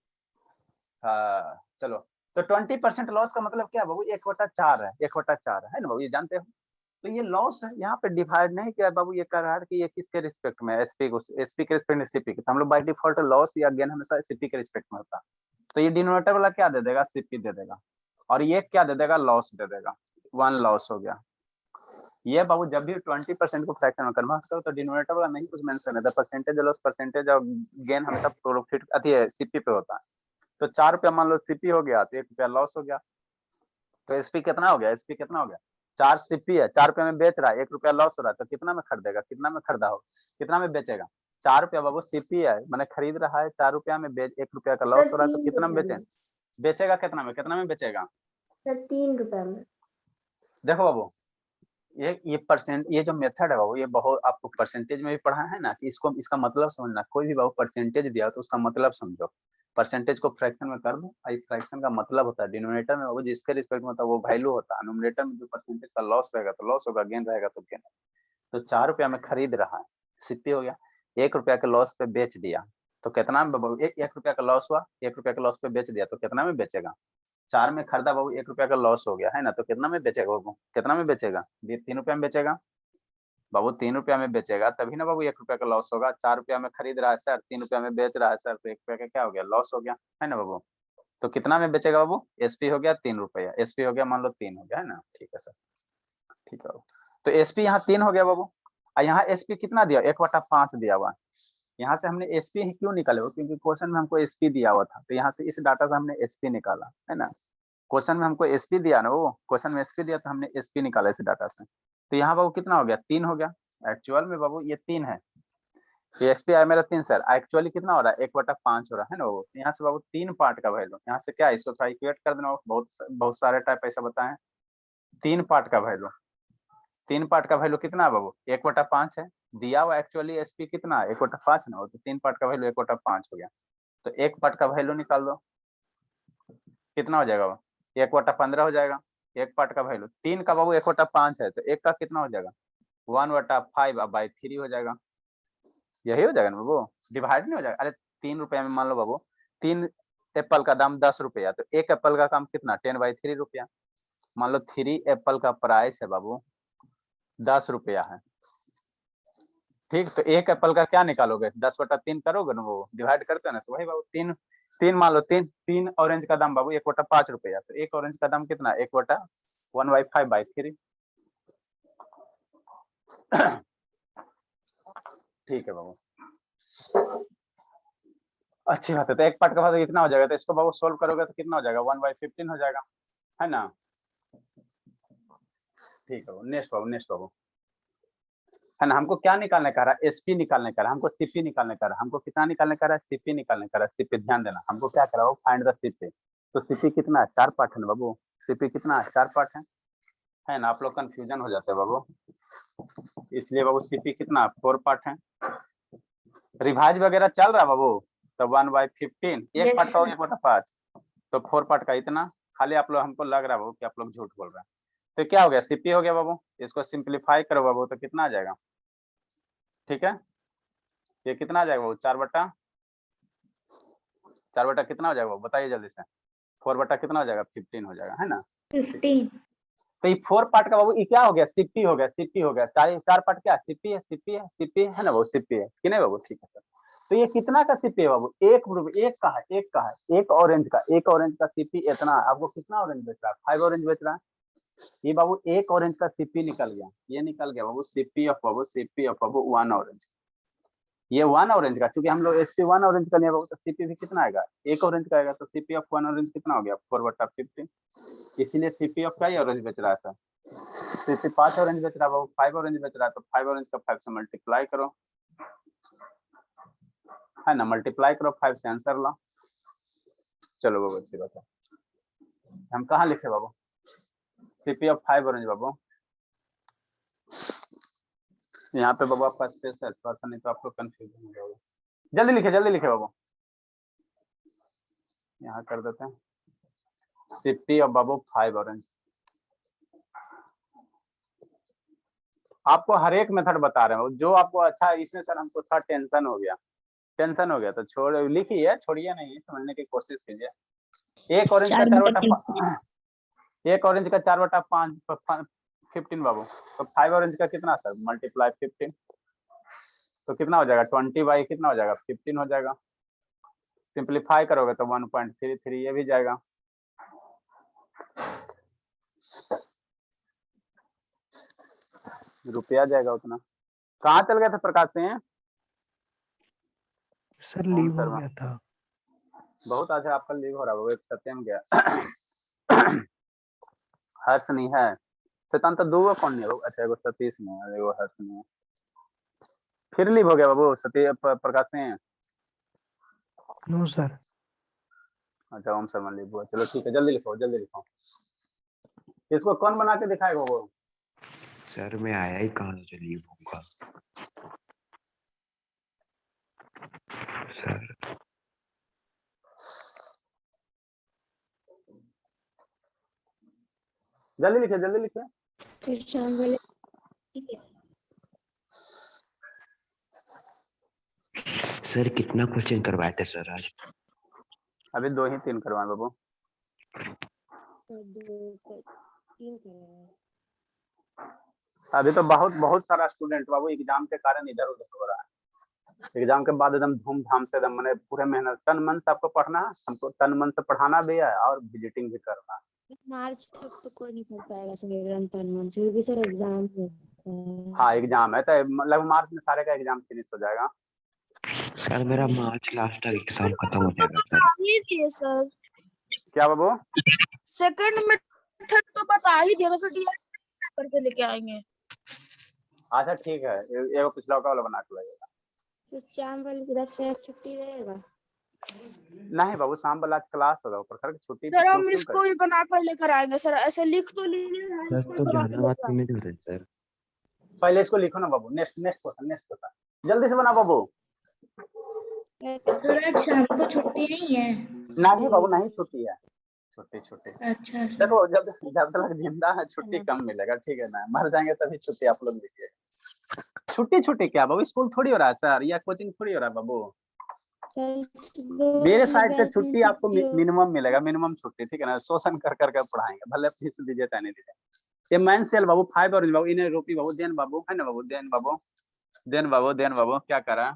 हाँ चलो, तो 20% लॉस का मतलब क्या बाबू 1/4 है, 1/4 है ना बाबू, ये जानते हो। तो ये लॉस है, यहाँ पे डिवाइड नहीं किया बाबू, ये कह रहा है कि ये किसके रिस्पेक्ट में, एसपी के रिस्पेक्ट में सीपी के, तो हम लोग बाय डिफॉल्ट लॉस या गेन हमेशा सीपी के रिस्पेक्ट में होता है। तो ये डिनोमिनेटर वाला क्या दे देगा, सीपी दे देगा, और ये क्या दे देगा, लॉस दे देगा, 1 लॉस हो गया। ये बाबू जब भी 20% को फ्रैक्शन में कन्वर्ट करो तो डिनोमिनेटर वाला नहीं कुछ मेंशन है, the percentage loss percentage of gain हमेशा प्रॉफिट अति है सीपी पे होता है। तो 4 रुपया मान लो सीपी हो गया तो 1 रुपया लॉस हो गया। तो एसपी कितना हो गया, एसपी कितना हो गया 4 सीपी है, 4 रुपया में बेच रहा है, 1 रुपया लॉस हो रहा है, तो कितना में खरीदेगा, कितना में खरीदा हो, कितना में बेचेगा 4 रुपया बाबू सीपी है, मैंने खरीद रहा है 4 रुपया में, बेच 1 रुपया का लॉस सर हो रहा है, तो 3 कितना में रुपए बेचे, में, बेचेगा कितना में बेचेगा। सर 3 रुपए में। देखो बाबू ये परसेंट, ये जो मेथड है बाबू ये बहुत आपको परसेंटेज में भी पढ़ा है ना कि इसको इसका मतलब समझना, कोई भी बाबू परसेंटेज दिया तो उसका मतलब समझो, परसेंटेज को फ्रैक्शन में कर दो, फ्रैक्शन का मतलब होता है डिनोमिनेटर में बाबू जिसके रिस्पेक्ट में होता है वो वैल्यू होता है, न्यूमरेटर में जो परसेंटेज का लॉस रहेगा तो लॉस होगा, गेन रहेगा तो गेन। तो 4 रुपया में खरीद रहा है सीपी हो गया, 1 रुपया के लॉस पे बेच दिया तो कितना में बाबू, 1 रुपया का लॉस हुआ, 1 रुपया के लॉस पे बेच दिया तो कितना में बेचेगा। 4 में खरीदा बाबू 1 रुपया का लॉस हो गया है ना, तो कितना में बेचेगा बाबू, कितना में बेचेगा, 3 रुपया में बेचेगा बाबू, 3 रुपया में बेचेगा तभी ना बाबू 1 रुपया का लॉस होगा। 4 रुपया में खरीद रहा है सर, 3 रुपया में बेच रहा है सर, तो 1 रुपया का क्या हो गया, लॉस हो गया है ना बाबू। तो कितना में बेचेगा बाबू, एसपी हो गया 3 रुपया, एसपी हो गया मान लो 3 हो गया है ना, ठीक है सर, ठीक है बाबू। तो एसपी यहाँ 3 हो गया बाबू, और यहाँ एसपी कितना दिया, 1/5 दिया हुआ। यहाँ से हमने एसपी ही क्यों निकाले हो, क्योंकि क्वेश्चन में हमको एसपी दिया हुआ था, तो यहाँ से इस डाटा से हमने एसपी निकाला है ना, क्वेश्चन में हमको एसपी दिया ना, वो क्वेश्चन में एसपी दिया तो हमने एसपी निकाला इस डाटा से। तो यहाँ बाबू कितना हो गया, 3 हो गया, एक्चुअल में बाबू ये 3 है, ये एसपी आया मेरा 3 सर, एक्चुअली कितना हो रहा है 1/5 हो रहा है ना बाबू। यहाँ से बाबू 3 पार्ट का वैल्यू, यहाँ से क्या इसको थोड़ा इक्वेट कर देना, बहुत सारे टाइप ऐसा बताए, 3 पार्ट का वैल्यू, 3 पार्ट का वैल्यू कितना है बाबू 1/5 है, दिया हुआ एक्चुअली एसपी कितना है 1/5 ना, तो 3 पार्ट का वैल्यू 1/5 हो गया। तो 1 पार्ट का वैल्यू निकाल दो, कितना हो जाएगा, 1/15 हो जाएगा, 1 पार्ट का वैल्यू, 3 का बाबू 1/5 है, तो 1 का कितना हो जाएगा 1/5/3 हो जाएगा, यही हो जाएगा ना बाबू, डिवाइड नहीं हो जाएगा। अरे 3 रुपया में मान लो बाबू 3 एप्पल का दाम 10 रुपया, तो 1 एप्पल का काम कितना 10/3 रुपया, मान लो 3 एप्पल का प्राइस है बाबू 10 रुपया है, ठीक। तो 1 एप्पल का क्या निकालोगे 10/3 करोगे ना, वो डिवाइड करते हैं ना, तो वही बाबू 3 मान लो 3 ऑरेंज का दाम बाबू 1/5 रुपया, तो 1 ऑरेंज का दाम कितना 1/1/5/3, ठीक है बाबू, अच्छी बात है। तो 1 पार्ट का बाद इतना हो जाएगा, तो इसको बाबू सोल्व करोगे तो कितना हो जाएगा 1/15 हो जाएगा है ना, ठीक है। नेक्स्ट बाबू है ना, हमको क्या निकालने का रहा है, एसपी निकालने का रहा है, हमको सीपी निकालने का रहा है, हमको कितना निकालने का रहा है, सीपी निकालने का रहा है, सीपी ध्यान देना, हमको क्या करा हो फाइंड द सीपी। तो सीपी कितना है 4 पार्ट है ना बाबू, सीपी कितना है 4 पार्ट है ना, आप लोग कंफ्यूजन हो जाते हैं बाबू, इसलिए बाबू सीपी कितना 4 पार्ट है, रिवाइज वगैरह चल रहा है बाबू, तो 1/15 1 पार्ट का 1/5, तो 4 पार्ट का इतना, खाली आप लोग हमको लग रहा है बाबू कि आप लोग झूठ बोल रहे हैं। तो क्या हो गया सीपी हो गया बाबू, इसको सिंप्लीफाई करो बाबू तो कितना आ जाएगा, ठीक है, ये कितना आ जाएगा बाबू 4 बटा कितना हो जाएगा बताइए जल्दी से, 4 बटा कितना हो जाएगा 15 हो जाएगा है ना, 15। तो ये 4 पार्ट का बाबू ये क्या हो गया सीपी हो गया, सीपी हो गया, 4 पार्ट क्या सीपी है ना बाबू, सीपी है कि नहीं बाबू, ठीक है सर। तो ये कितना का सीपी है बाबू, एक का है, एक ऑरेंज का सीपी इतना, आपको कितना ऑरेंज बेच रहा है 5 ऑरेंज बेच रहा है, ये बाबू 1 ऑरेंज का सीपी निकल गया, ये निकल गया बाबू सीपी ऑफ बाबू 1 ऑरेंज, ये 1 ऑरेंज का, क्योंकि हम लोग एसपी 1 ऑरेंज का लिए बाबू, तो सीपी भी कितना आएगा 1 ऑरेंज का आएगा, तो सीपी ऑफ 1 ऑरेंज कितना हो गया 4/15, इसीलिए सीपी ऑफ का ही ऑरेंज बेच रहा है सर, सीपी 5 ऑरेंज बेच रहा है बाबू, 5 ऑरेंज बेच रहा है, तो 5 ऑरेंज का 5 से मल्टीप्लाई करो है ना, मल्टीप्लाई करो 5 से आंसर ला, चलो बाबू अच्छी बात है। हम कहाँ लिखे बाबू सीपी ऑफ 5 ऑरेंज बाबू, यहाँ पे बाबू आपका स्पेस है थोड़ा सा, नहीं तो आप लोग कंफ्यूजन हो जाओगे, जल्दी लिखे बाबू, यहाँ कर देते हैं सीपी ऑफ बाबू 5 ऑरेंज, आपको हर एक मेथड बता रहे हैं जो आपको अच्छा है, इसमें सर हमको थोड़ा टेंशन हो गया तो छोड़ लिखिए, छोड़िए नहीं, समझने की कोशिश कीजिए। एक ऑरेंज का 4/15 बाबू, तो 5 ऑरेंज का कितना सर मल्टीप्लाई 15, तो कितना हो जाएगा 20 कितना हो जाएगा 15 हो जाएगा, सिंप्लीफाई करोगे तो 1.33 ये भी जाएगा, रुपया जाएगा उतना। कहाँ चल गए थे प्रकाश सिंह? सर ओम लीव हो शर्मा। गया था। बहुत अच्छा आपका लीव हो रहा है, वो एक सत्यम गया। हर्ष नहीं है, शैतान तो दो कौन नहीं है? अच्छा एगो सतीश नहीं है, एगो हर्ष नहीं है। फिर लीव हो गया बाबू प्रकाश सिंह। No sir. अच्छा ओम शर्मा लीव हुआ, चलो ठीक है, जल्दी लिखो जल्दी लिखो। इसको कौन बना के दिखाएगा वो? सर मैं आया ही कहाँ से लीव होऊंगा सर। जल्दी लिखिए जल्दी लिखिए। फिर शाम वाले ठीक है। सर कितना क्वेश्चन करवाए थे सर आज? अभी 2 ही 3 करवाए बाबू। तो 3 करेंगे। अभी तो बहुत बहुत सारा स्टूडेंट बाबू एग्जाम के कारण इधर उधर हो रहा है। एग्जाम के बाद एकदम धूमधाम से एकदम मैंने पूरे मेहनत तन मन से आपको पढ़ना है, हमको तन मन से पढ़ाना भी है और विजिटिंग भी करना है। मार्च तक तो कोई नहीं पढ़ पाएगा सर एग्जाम टाइम से, क्योंकि सर एग्जाम है। हाँ एग्जाम है तो मतलब मार्च में सारे का एग्जाम फिनिश हो जाएगा। सर मेरा मार्च लास्ट तक एग्जाम खत्म हो जाएगा सर। ही दिए सर, क्या बाबू? सेकंड में थर्ड तो बता ही दिया, तो फिर डीएल करके लेके आएंगे। अच्छा ठीक है, एगो पिछला वाला बना के लाइएगा। तो शाम वाली तरफ से छुट्टी रहेगा। नहीं बाबू शाम वाला आज क्लास होगा, ऊपर सर छुट्टी सर क्यों हम क्यों इसको भी बना कर लेकर आएंगे सर, ऐसे लिख तो लिए हैं, सर इसको तो बना कर जहानाबाद लेकर क्यों आएंगे। नहीं दे रहे सर? पहले इसको लिखो ना बाबू, next next question next question जल्दी से बना बाबू। सर आज शाम को छुट्टी नहीं है। नहीं बाबू नहीं छुट्टी है, छुट्टी छुट्टी। अच्छा सर। देखो जब जब तक जिंदा है छुट्टी कम मिलेगा, ठीक है ना? मर जाएंगे तभी छुट्टी आप लोग लीजिए। छुट्टी छुट्टी क्या बाबू, स्कूल थोड़ी हो रहा है सर, या कोचिंग थोड़ी हो रहा है बाबू। मेरे साइड से छुट्टी आपको मिनिमम मिलेगा, मिनिमम छुट्टी, ठीक है ना? शोषण कर करके पढ़ाएंगे, भले फीस दीजिए चाहे नहीं दीजिए। ये मैन सेल बाबू 5 और बाबू इन्हें रूपी बाबू देन बाबू है ना बाबू, देन बाबू देन बाबू देन बाबू क्या करा?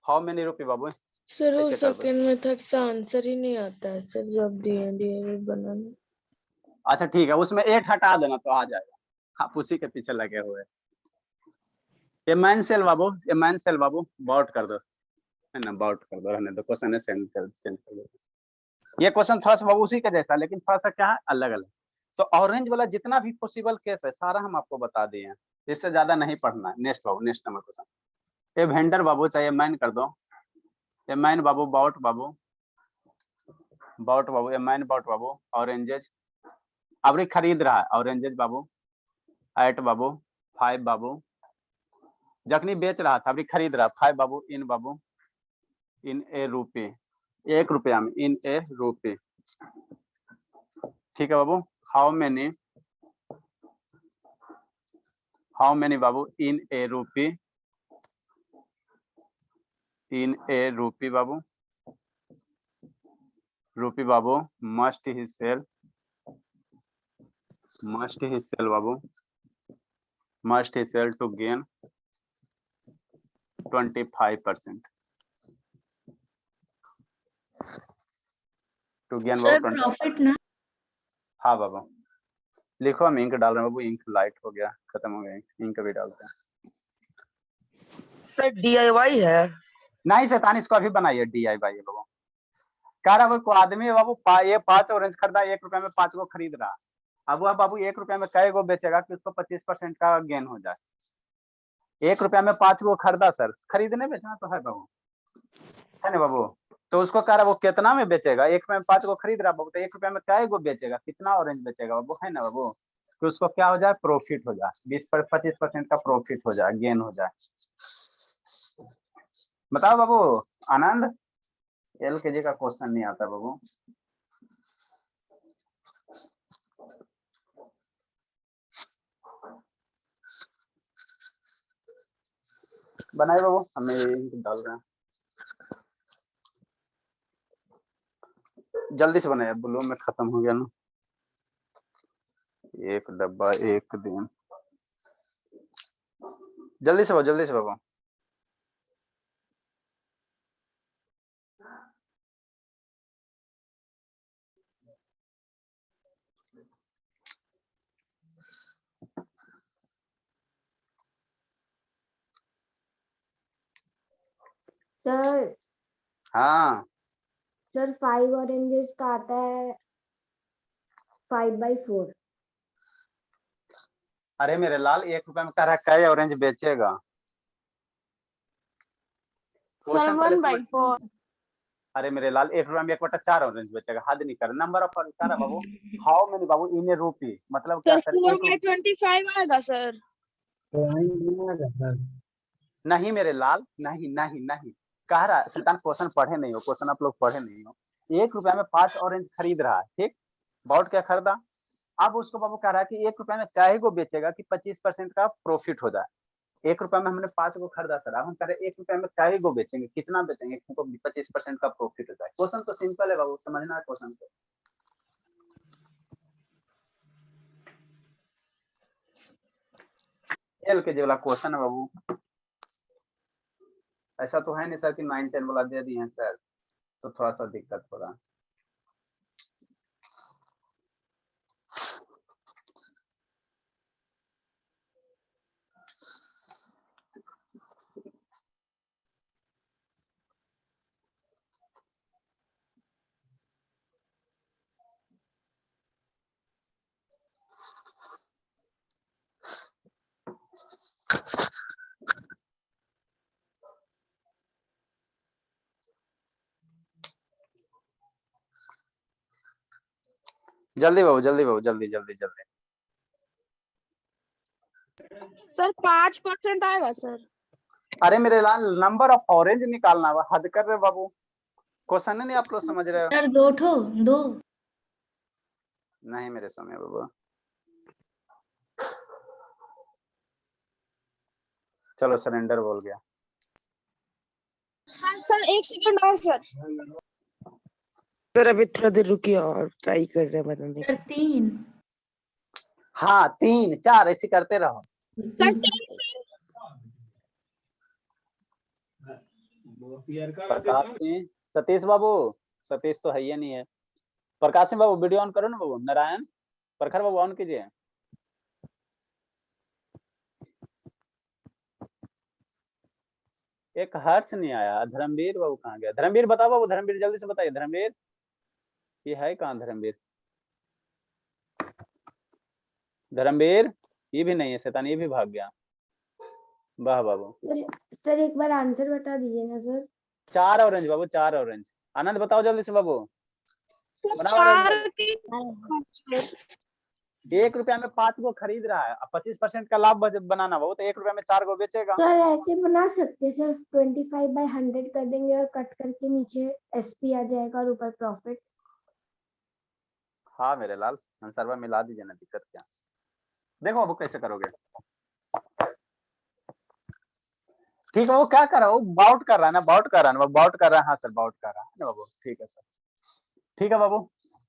हाउ मेनी रूपी बाबू? सर वो ऐसे कर दो। सेकंड मेथड से आंसर ही नहीं आता है सर, जब दिए बनाने। अच्छा ठीक है, उसमें 8 हटा देना तो आ जाएगा, आप उसी के पीछे लगे हुए। ये मैन सेल बाबू, ये मैन सेल बाबू बॉट कर दो, है ना? बॉट कर दो, रहने दो, क्वेश्चन चेंज कर दो। ये क्वेश्चन थोड़ा सा बाबू उसी का जैसा, लेकिन थोड़ा सा क्या है अलग अलग। तो ऑरेंज वाला जितना भी पॉसिबल केस है सारा हम आपको बता दिए हैं, इससे ज्यादा नहीं पढ़ना है। नेक्स्ट बाबू, नेक्स्ट नंबर क्वेश्चन। ये वेंडर बाबू चाहिए मैन कर दो, ये मैन बाबू बॉट बाबू बॉट बाबू, ये मैन बॉट बाबू ऑरेंजेज अभी खरीद रहा है, ऑरेंजेज बाबू एट बाबू 5 बाबू जखनी बेच रहा था अभी खरीद रहा 5 बाबू इन ए रूपी, 1 रुपया में इन ए रूपी, ठीक है बाबू। How many Babu in a rupee बाबू, रूपी बाबू मस्ट ही सेल बाबू, must he sell to gain 25%, to gain बाबू 25। ना। हाँ बाबू लिखो, हम इंक डाल रहे हैं बाबू, इंक लाइट हो गया, खत्म हो गया, इंक भी डालते हैं। सर DIY है। नहीं शैतान, इसको अभी बनाइए DIY बाबू। कह रहा वो आदमी है बाबू, ये 5 ऑरेंज खरीदा, 1 रुपया में 5 को खरीद रहा। अब वह बाबू 1 रुपया में कै गो बेचेगा कि उसको 25% का गेन हो जाए? 1 रुपया में 5 को खरीदा सर, खरीदने बेचना तो है बाबू, है ना बाबू? तो उसको कह रहा वो कितना में बेचेगा? 1 रुपया में 5 को खरीद रहा बाबू, तो 1 रुपया में कै गो बेचेगा, कितना ऑरेंज बेचेगा बाबू, है ना बाबू? तो उसको क्या हो जाए, प्रॉफिट हो जाए, 25% का प्रॉफिट हो जाए, गेन हो जाए। बताओ बाबू आनंद, LKG का क्वेश्चन नहीं आता बाबू। बनाए बाबू, हमें यही डाल रहे हैं, जल्दी से बनाए, ब्लू में खत्म हो गया ना, 1 डब्बा 1 दिन, जल्दी से बाबू। सर हाँ सर 5 ऑरेंजेस का आता है 5/4। अरे मेरे लाल 1 रुपए में कह रहा है कई ऑरेंज बेचेगा। सर क्वेश्चन पहले 1/4। अरे मेरे लाल 1 रुपए में 1/4 ऑरेंज बेचेगा, हद नहीं कर। नंबर ऑफ सारा बाबू, how many Babu in a रूपी, मतलब क्या सर सर? 4/25 आएगा सर। सर नहीं मेरे लाल, नहीं नहीं नहीं, कह रहा है शैतान, क्वेश्चन पढ़े नहीं हो, क्वेश्चन आप लोग पढ़े नहीं हो। 1 रुपए में 5 ऑरेंज खरीद रहा है, ठीक, बाउट क्या खरीदा। अब उसको बाबू कह रहा है कि 1 रुपए में काहे को बेचेगा कि 25% का प्रॉफिट हो जाए। 1 रुपए में हमने 5 को खरीदा सर, अब हम कह रहे 1 रुपए में काहे को बेचेंगे, कितना बेचेंगे हमको 25% का प्रॉफिट हो जाए। क्वेश्चन तो सिंपल है बाबू, समझना है क्वेश्चन को। एल के वाला क्वेश्चन है बाबू, ऐसा तो है नहीं सर कि 9 10 वाला दे दिए हैं सर, तो थोड़ा सा दिक्कत हो रहा है। जल्दी बाबू, जल्दी बाबू, जल्दी जल्दी जल्दी। सर 5% आएगा सर। अरे मेरे लाल नंबर ऑफ ऑरेंज निकालना हुआ, हद कर रहे हो बाबू, क्वेश्चन नहीं आप लोग समझ रहे हो। सर 2 ठो 2। नहीं मेरे समय बाबू, चलो सरेंडर बोल गया। सर 1 सेकंड और सर। सर अभी थोड़ा देर रुकिए और ट्राई कर रहे हैं बताने सर की। 3। हाँ 3 4 ऐसे करते रहो। सर प्रकाश सिंह, सतीश बाबू, सतीश तो है ही नहीं है। प्रकाश सिंह बाबू वीडियो ऑन करो ना बाबू। नारायण, प्रखर बाबू ऑन कीजिए। एक हर्ष नहीं आया। धर्मवीर बाबू कहाँ गया? धर्मवीर बताओ बाबू, धर्मवीर जल्दी से बताइए। धर्मवीर ये है कहाँ? धर्मवीर, धर्मवीर ये भी नहीं है, शैतान ये भी भाग गया। वाह बाबू। सर एक बार आंसर बता दीजिए ना सर। 4 ऑरेंज बाबू, 4 ऑरेंज। आनंद बताओ जल्दी से बाबू। बनाओ 4 की 1 रुपया में 5 को खरीद रहा है, 25% का लाभ बनाना बाबू, तो 1 रुपया में 4 को बेचेगा। सर ऐसे बना सकते हैं सर, 25/100 कर देंगे और कट करके नीचे एसपी आ जाएगा और ऊपर प्रॉफिट। हाँ मेरे लाल, आंसर मिला दीजिए ना, दिक्कत क्या। देखो बाबू कैसे करोगे। ठीक है, वो क्या कर रहा है, वो बाउट कर रहा है ना, बाउट कर रहा है ना, बाउट कर रहा है। हाँ सर बाउट कर रहा है ना बाबू, ठीक है सर, ठीक है बाबू।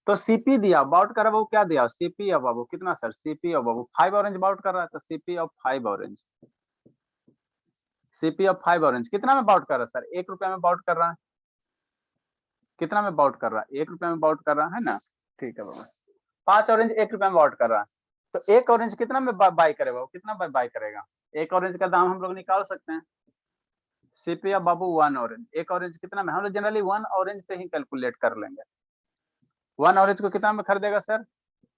तो सीपी दिया, बाउट कर रहा है बाबू, क्या दिया? सीपी है बाबू, कितना सर? सीपी है बाबू 5 ऑरेंज बाउट कर रहा है, तो CP of 5 orange, CP of 5 orange कितना में बाउट कर रहा है सर? 1 रुपया में बाउट कर रहा है। कितना में बाउट कर रहा है? 1 रुपया में बाउट कर रहा है ना, ठीक है बाबू। 5 ऑरेंज 1 रुपया में बाउट कर रहा है, तो 1 ऑरेंज कितना में बाय करेगा बाबू? कितना बाय करेगा? 1 ऑरेंज का दाम हम लोग निकाल सकते हैं। सीपी ऑफ बाबू 1 ऑरेंज, 1 ऑरेंज कितना में? हम लोग जनरली 1 ऑरेंज पे ही कैलकुलेट कर लेंगे। 1 ऑरेंज को कितना में खरीदेगा सर?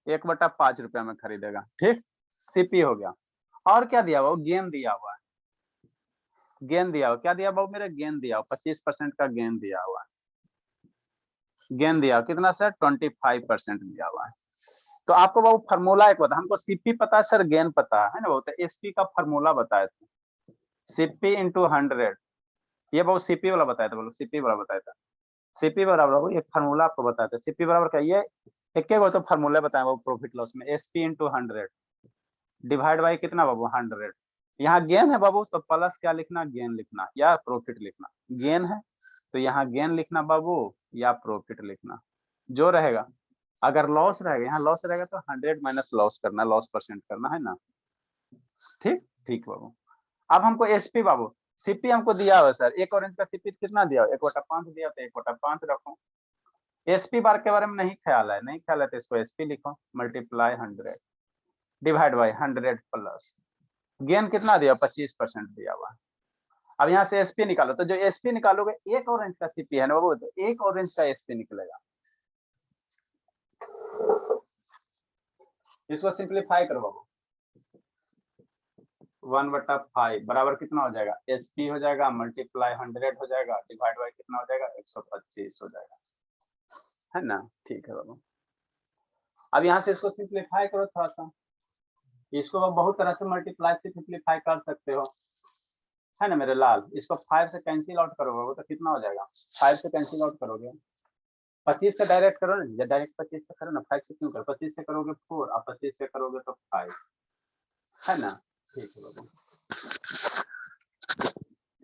1/5 रुपया में खरीदेगा, ठीक। सीपी हो गया। और क्या दिया हुआ? गेन दिया हुआ है, गेन दिया हुआ। क्या दिया बाबू मेरे? गेन दिया हुआ, 25% का गेन दिया हुआ है। गेन दिया कितना सर? 25% दिया हुआ है। तो आपको बाबू फार्मूला एक बता, हमको सीपी पता है सर, गेन पता है ना बाबू, तो एसपी का फार्मूला बताए थे, सीपी इंटू 100। ये बाबू सीपी वाला बताया था, बोलो सीपी वाला बताया था। सीपी बराबर एक फार्मूला आपको बताया था, सीपी बराबर का ये एक तो फार्मूला बताया बाबू प्रॉफिट लॉस में, एसपी इंटू 100 डिवाइड बाई कितना बाबू? 100। यहाँ गेन है बाबू, तो प्लस क्या लिखना? गेन लिखना या प्रॉफिट लिखना। गेन है तो यहाँ गेन लिखना बाबू या प्रॉफिट लिखना, जो रहेगा। अगर लॉस रहेगा, यहाँ लॉस रहेगा तो 100 माइनस लॉस करना, लॉस परसेंट करना है ना, ठीक ठीक बाबू। अब हमको एसपी बाबू, सीपी हमको दिया हुआ सर, 1 ऑरेंज का सीपी कितना दिया? 1/5 दिया, तो 1/5 रखो। एसपी बार के बारे में नहीं ख्याल है, नहीं ख्याल है तो इसको एसपी लिखो, multiply 100 divide by 100 plus gain कितना दिया? 25% दिया हुआ। अब यहाँ से एसपी निकालो, तो जो एसपी निकालोगे एक ऑरेंज का सीपी है ना बाबू, तो एक ऑरेंज का एसपी निकलेगा। इसको सिंप्लीफाई करो बाबू, 1/5 बराबर कितना हो जाएगा, एसपी हो जाएगा मल्टीप्लाई 100 हो जाएगा डिवाइड बाय कितना हो जाएगा 125 हो जाएगा, है ना। ठीक है बाबू, अब यहाँ से इसको सिंप्लीफाई करो थोड़ा सा, इसको आप बहुत तरह से मल्टीप्लाई से सिंप्लीफाई कर सकते हो, है ना मेरे लाल। इसको 5 से कैंसिल आउट करोगे तो कितना हो जाएगा, 5 से कैंसिल आउट करोगे, 25 से डायरेक्ट करो ना, डायरेक्ट 25 से करो ना, 5 से क्यों करो, 25 से करोगे 4 और 25 से करोगे तो 5, है ना। ठीक है बाबू,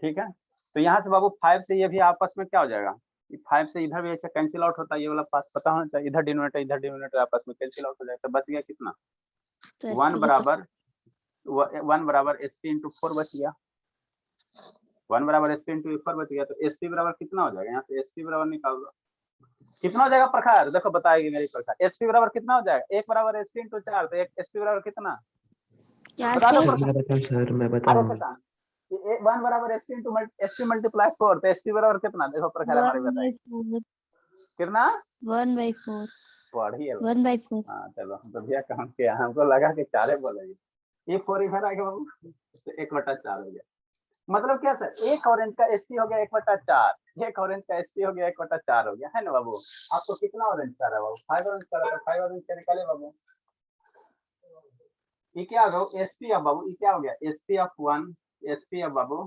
ठीक है। तो यहाँ से बाबू 5 से ये भी आपस में क्या हो जाएगा, 5 से इधर भी ऐसे कैंसिल आउट होता है, ये वाला पास पता होना चाहिए, इधर डिनोमिनेटर आपस में कैंसिल आउट हो जाएगा, तो बच गया कितना, 1 बराबर एसपी इंटू 4 बच गया, 1 बराबर एसपी इंटू 4 बच गया। तो एसपी बराबर कितना हो जाएगा, यहाँ से एसपी बराबर निकाल दो, कितना हो जाएगा प्रखर, देखो बताएगी मेरी प्रखर, एसपी बराबर कितना हो जाएगा, 1 बराबर एसपी इंटू 4, तो एक एसपी बराबर कितना, बता दो प्रखर। सर मैं अरे बताऊं, किसान, 1 बराबर एसपी इंटू एसपी मल्टीप्लाई 4, तो एसपी बराबर कितना, देखो प्रखर हमारी बताइए कितना, 1/4 पढ़िए 1/4 हाँ चलो, तो भैया काम किया, हमको लगा कि 4 बोलेगी, ये 4 इधर आ गया बाबू, तो 1/4 हो गया। मतलब क्या सर, एक ऑरेंज का एसपी हो गया 1/4, एक ऑरेंज का एसपी हो गया 1/4 हो गया, है ना बाबू। आपको कितना ऑरेंज चाह रहा है बाबू, 5 ऑरेंज चाह रहा है, 5 ऑरेंज का निकाले बाबू, ये क्या हो गया एसपी ऑफ बाबू, ये क्या हो गया एसपी ऑफ 1, एसपी ऑफ बाबू,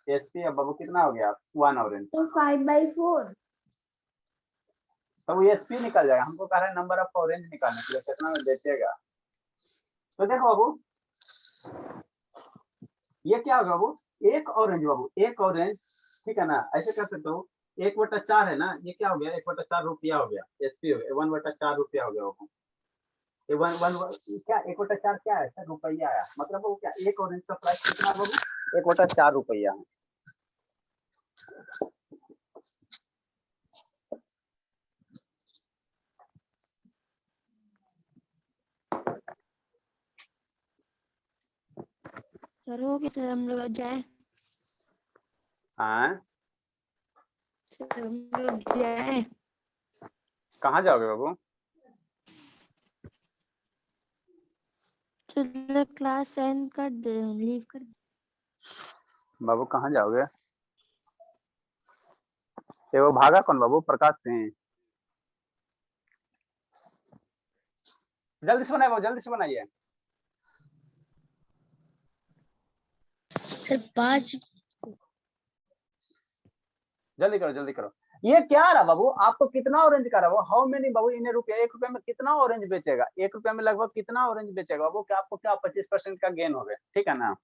एसपी ऑफ बाबू कितना हो गया 1 ऑरेंज, तो 5/4 तो वो एसपी निकल जाएगा। हमको कह रहा है नंबर ऑफ ऑरेंज निकालने के लिए, कितना में बेचेगा, तो देखो बाबू ये क्या होगा बाबू, एक ऑरेंज बाबू, एक ऑरेंज, ठीक है ना, ऐसे कर सकते हो, 1/4 है ना, ये क्या हो गया 1/4 रुपया हो गया, एसपी हो गया 1/4 रुपया हो गया बाबू, ये 1 क्या 1/4 क्या है सर, रुपया आया, मतलब वो क्या एक ऑरेंज का प्राइस कितना बाबू 1/4 रुपया है। सर हो गया सर, हम लोग अब जाए, हाँ सर हम लोग जाए, कहाँ जाओगे बाबू, चलो क्लास एंड कर दे, लीव कर दे। बाबू कहाँ जाओगे, ये वो भागा कौन बाबू, प्रकाश सिंह, जल्दी से बनाइए बाबू, जल्दी से बनाइए, सर 5 जल्दी करो जल्दी करो। ये क्या रहा बाबू, आपको कितना ऑरेंज का रहा, हाउ मेनी बाबू इन रुपया, 1 रुपया में कितना ऑरेंज बेचेगा, 1 रुपया में लगभग कितना ऑरेंज बेचेगा बाबू, क्या आपको क्या 25% का गेन हो गया, ठीक है ना।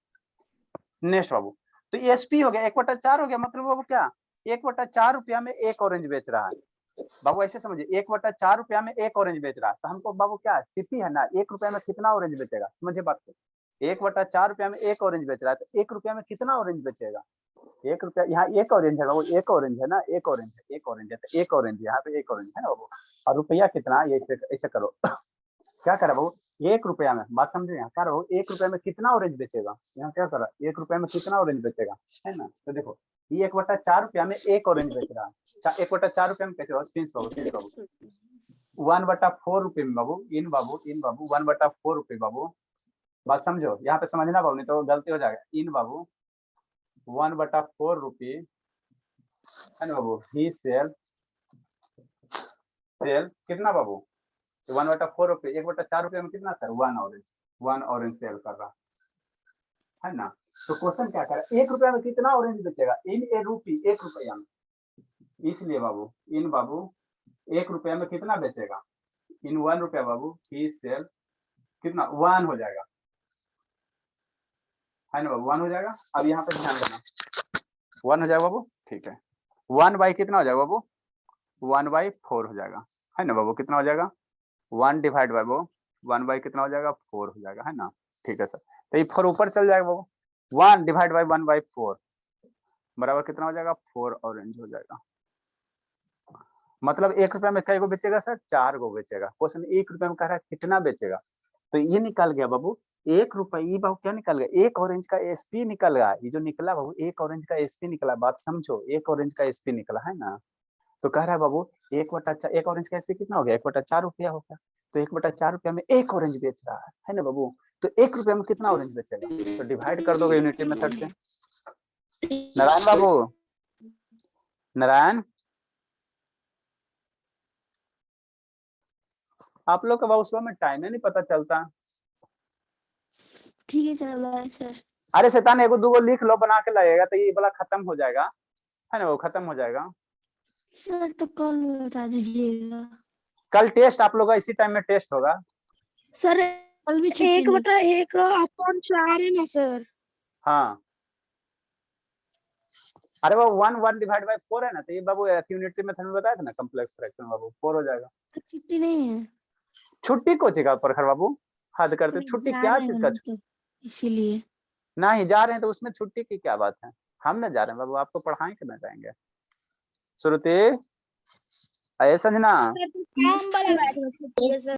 नेक्स्ट बाबू, तो एसपी हो गया 1/4 हो गया, मतलब बाबू क्या 1/4 रुपया में 1 ऑरेंज बेच रहा है बाबू, ऐसे समझिए 1/4 रुपया में 1 ऑरेंज बेच रहा है, तो हमको बाबू क्या सीपी है ना, 1 रुपया में कितना ऑरेंज बेचेगा, समझिए बात को, 1/4 रुपया में 1 ऑरेंज बेच रहा है, तो 1 रुपया में कितना ऑरेंज बेचेगा, 1 रुपया, यहाँ एक ऑरेंज है बाबू, एक ऑरेंज है ना, एक ऑरेंज है, एक ऑरेंज है, तो एक ऑरेंज यहाँ पे एक ऑरेंज है ना बाबू, और रुपया कितना, ये ऐसे करो क्या करा बाबू, 1 रुपया में, बात समझे, यहाँ क्या रहा 1 रुपया में कितना ऑरेंज बेचेगा, यहाँ क्या करा 1 रुपया में कितना ऑरेंज बेचेगा, है ना। तो देखो ये 1/4 रुपया में 1 ऑरेंज बेच रहा है, 1/4 रुपया में कैसे बाबू, 1/4 रुपये में बाबू, इन बाबू 1/4 रुपये बाबू, बात समझो, यहाँ पे समझना बाबू, नहीं तो गलती हो जाएगा, इन बाबू 1/4 रुपये, है ना बाबू, ही सेल कितना बाबू 1/4 रुपये, 1/4 रुपये में कितना सर, 1 ऑरेंज सेल कर रहा है ना। तो क्वेश्चन क्या कर, 1 रुपया में कितना ऑरेंज बेचेगा, इन ए रूपी 1 रुपया में, इसलिए बाबू इन बाबू 1 रुपया में कितना बेचेगा, इन 1 रुपया बाबू, ही सेल कितना 1 हो जाएगा, है ना बाबू 1 हो जाएगा। अब यहाँ पे ध्यान देना 1 हो जाएगा बाबू, ठीक है, 1 बाई कितना हो जाएगा बाबू, 1/4 हो जाएगा, है ना बाबू, कितना हो जाएगा 1 डिवाइड बाय वो 1 बाई कितना हो जाएगा 4 हो जाएगा, है ना। ठीक है सर, तो ये 4 ऊपर चल जाएगा बाबू, 1 डिवाइड बाय 1/4 बराबर कितना हो जाएगा 4 ऑरेंज हो जाएगा, मतलब 1 रुपया में कई गो बेचेगा सर, 4 गो बेचेगा, क्वेश्चन 1 रुपया में कह रहा है कितना बेचेगा, तो ये निकाल गया बाबू 1 रुपए ये बाबू क्या निकल गया, 1 ऑरेंज का एसपी निकल गया। ये जो निकला बाबू 1 ऑरेंज का एसपी निकला, बात समझो, 1 ऑरेंज का एसपी निकला है ना। तो कह रहा है बाबू 1 ऑरेंज का एसपी कितना हो गया, 1/4 रुपया हो गया। तो 1/4 रुपया में 1 ऑरेंज बेच रहा है ना बाबू। तो 1 रुपया में कितना ऑरेंज बेचेगा, तो डिवाइड कर दोगे यूनिटी मेथड से। नारायण बाबू, नारायण आप लोग का बाबू सुबह में टाइम ही नहीं पता चलता। ठीक है सर, बाय सर। अरे शैतान एगो दूगो लिख लो, बना के लाएगा तो ये वाला खत्म हो जाएगा, है ना, वो खत्म हो जाएगा। सर तो कल बता दीजिएगा। कल टेस्ट आप लोग का इसी टाइम में टेस्ट होगा। सर कल भी छुट्टी 1/1/4 है ना सर। हाँ अरे वो 1 डिवाइड बाय 4 है ना, तो ये बाबू यूनिटी मेथड में बताया था ना, कॉम्प्लेक्स फ्रैक्शन बाबू 4 हो जाएगा। छुट्टी नहीं है, छुट्टी को चीज प्रखर बाबू हद करते, छुट्टी जा क्या रहे चीज हैं का, हम तो, इसीलिए। नहीं जा रहे हैं तो उसमें छुट्टी की क्या बात है, हम ना जा रहे हैं बाबू, आपको पढ़ाएं कि ना जाएंगे। श्रुति आए समझना। सर तो काम वाला बैठ गया।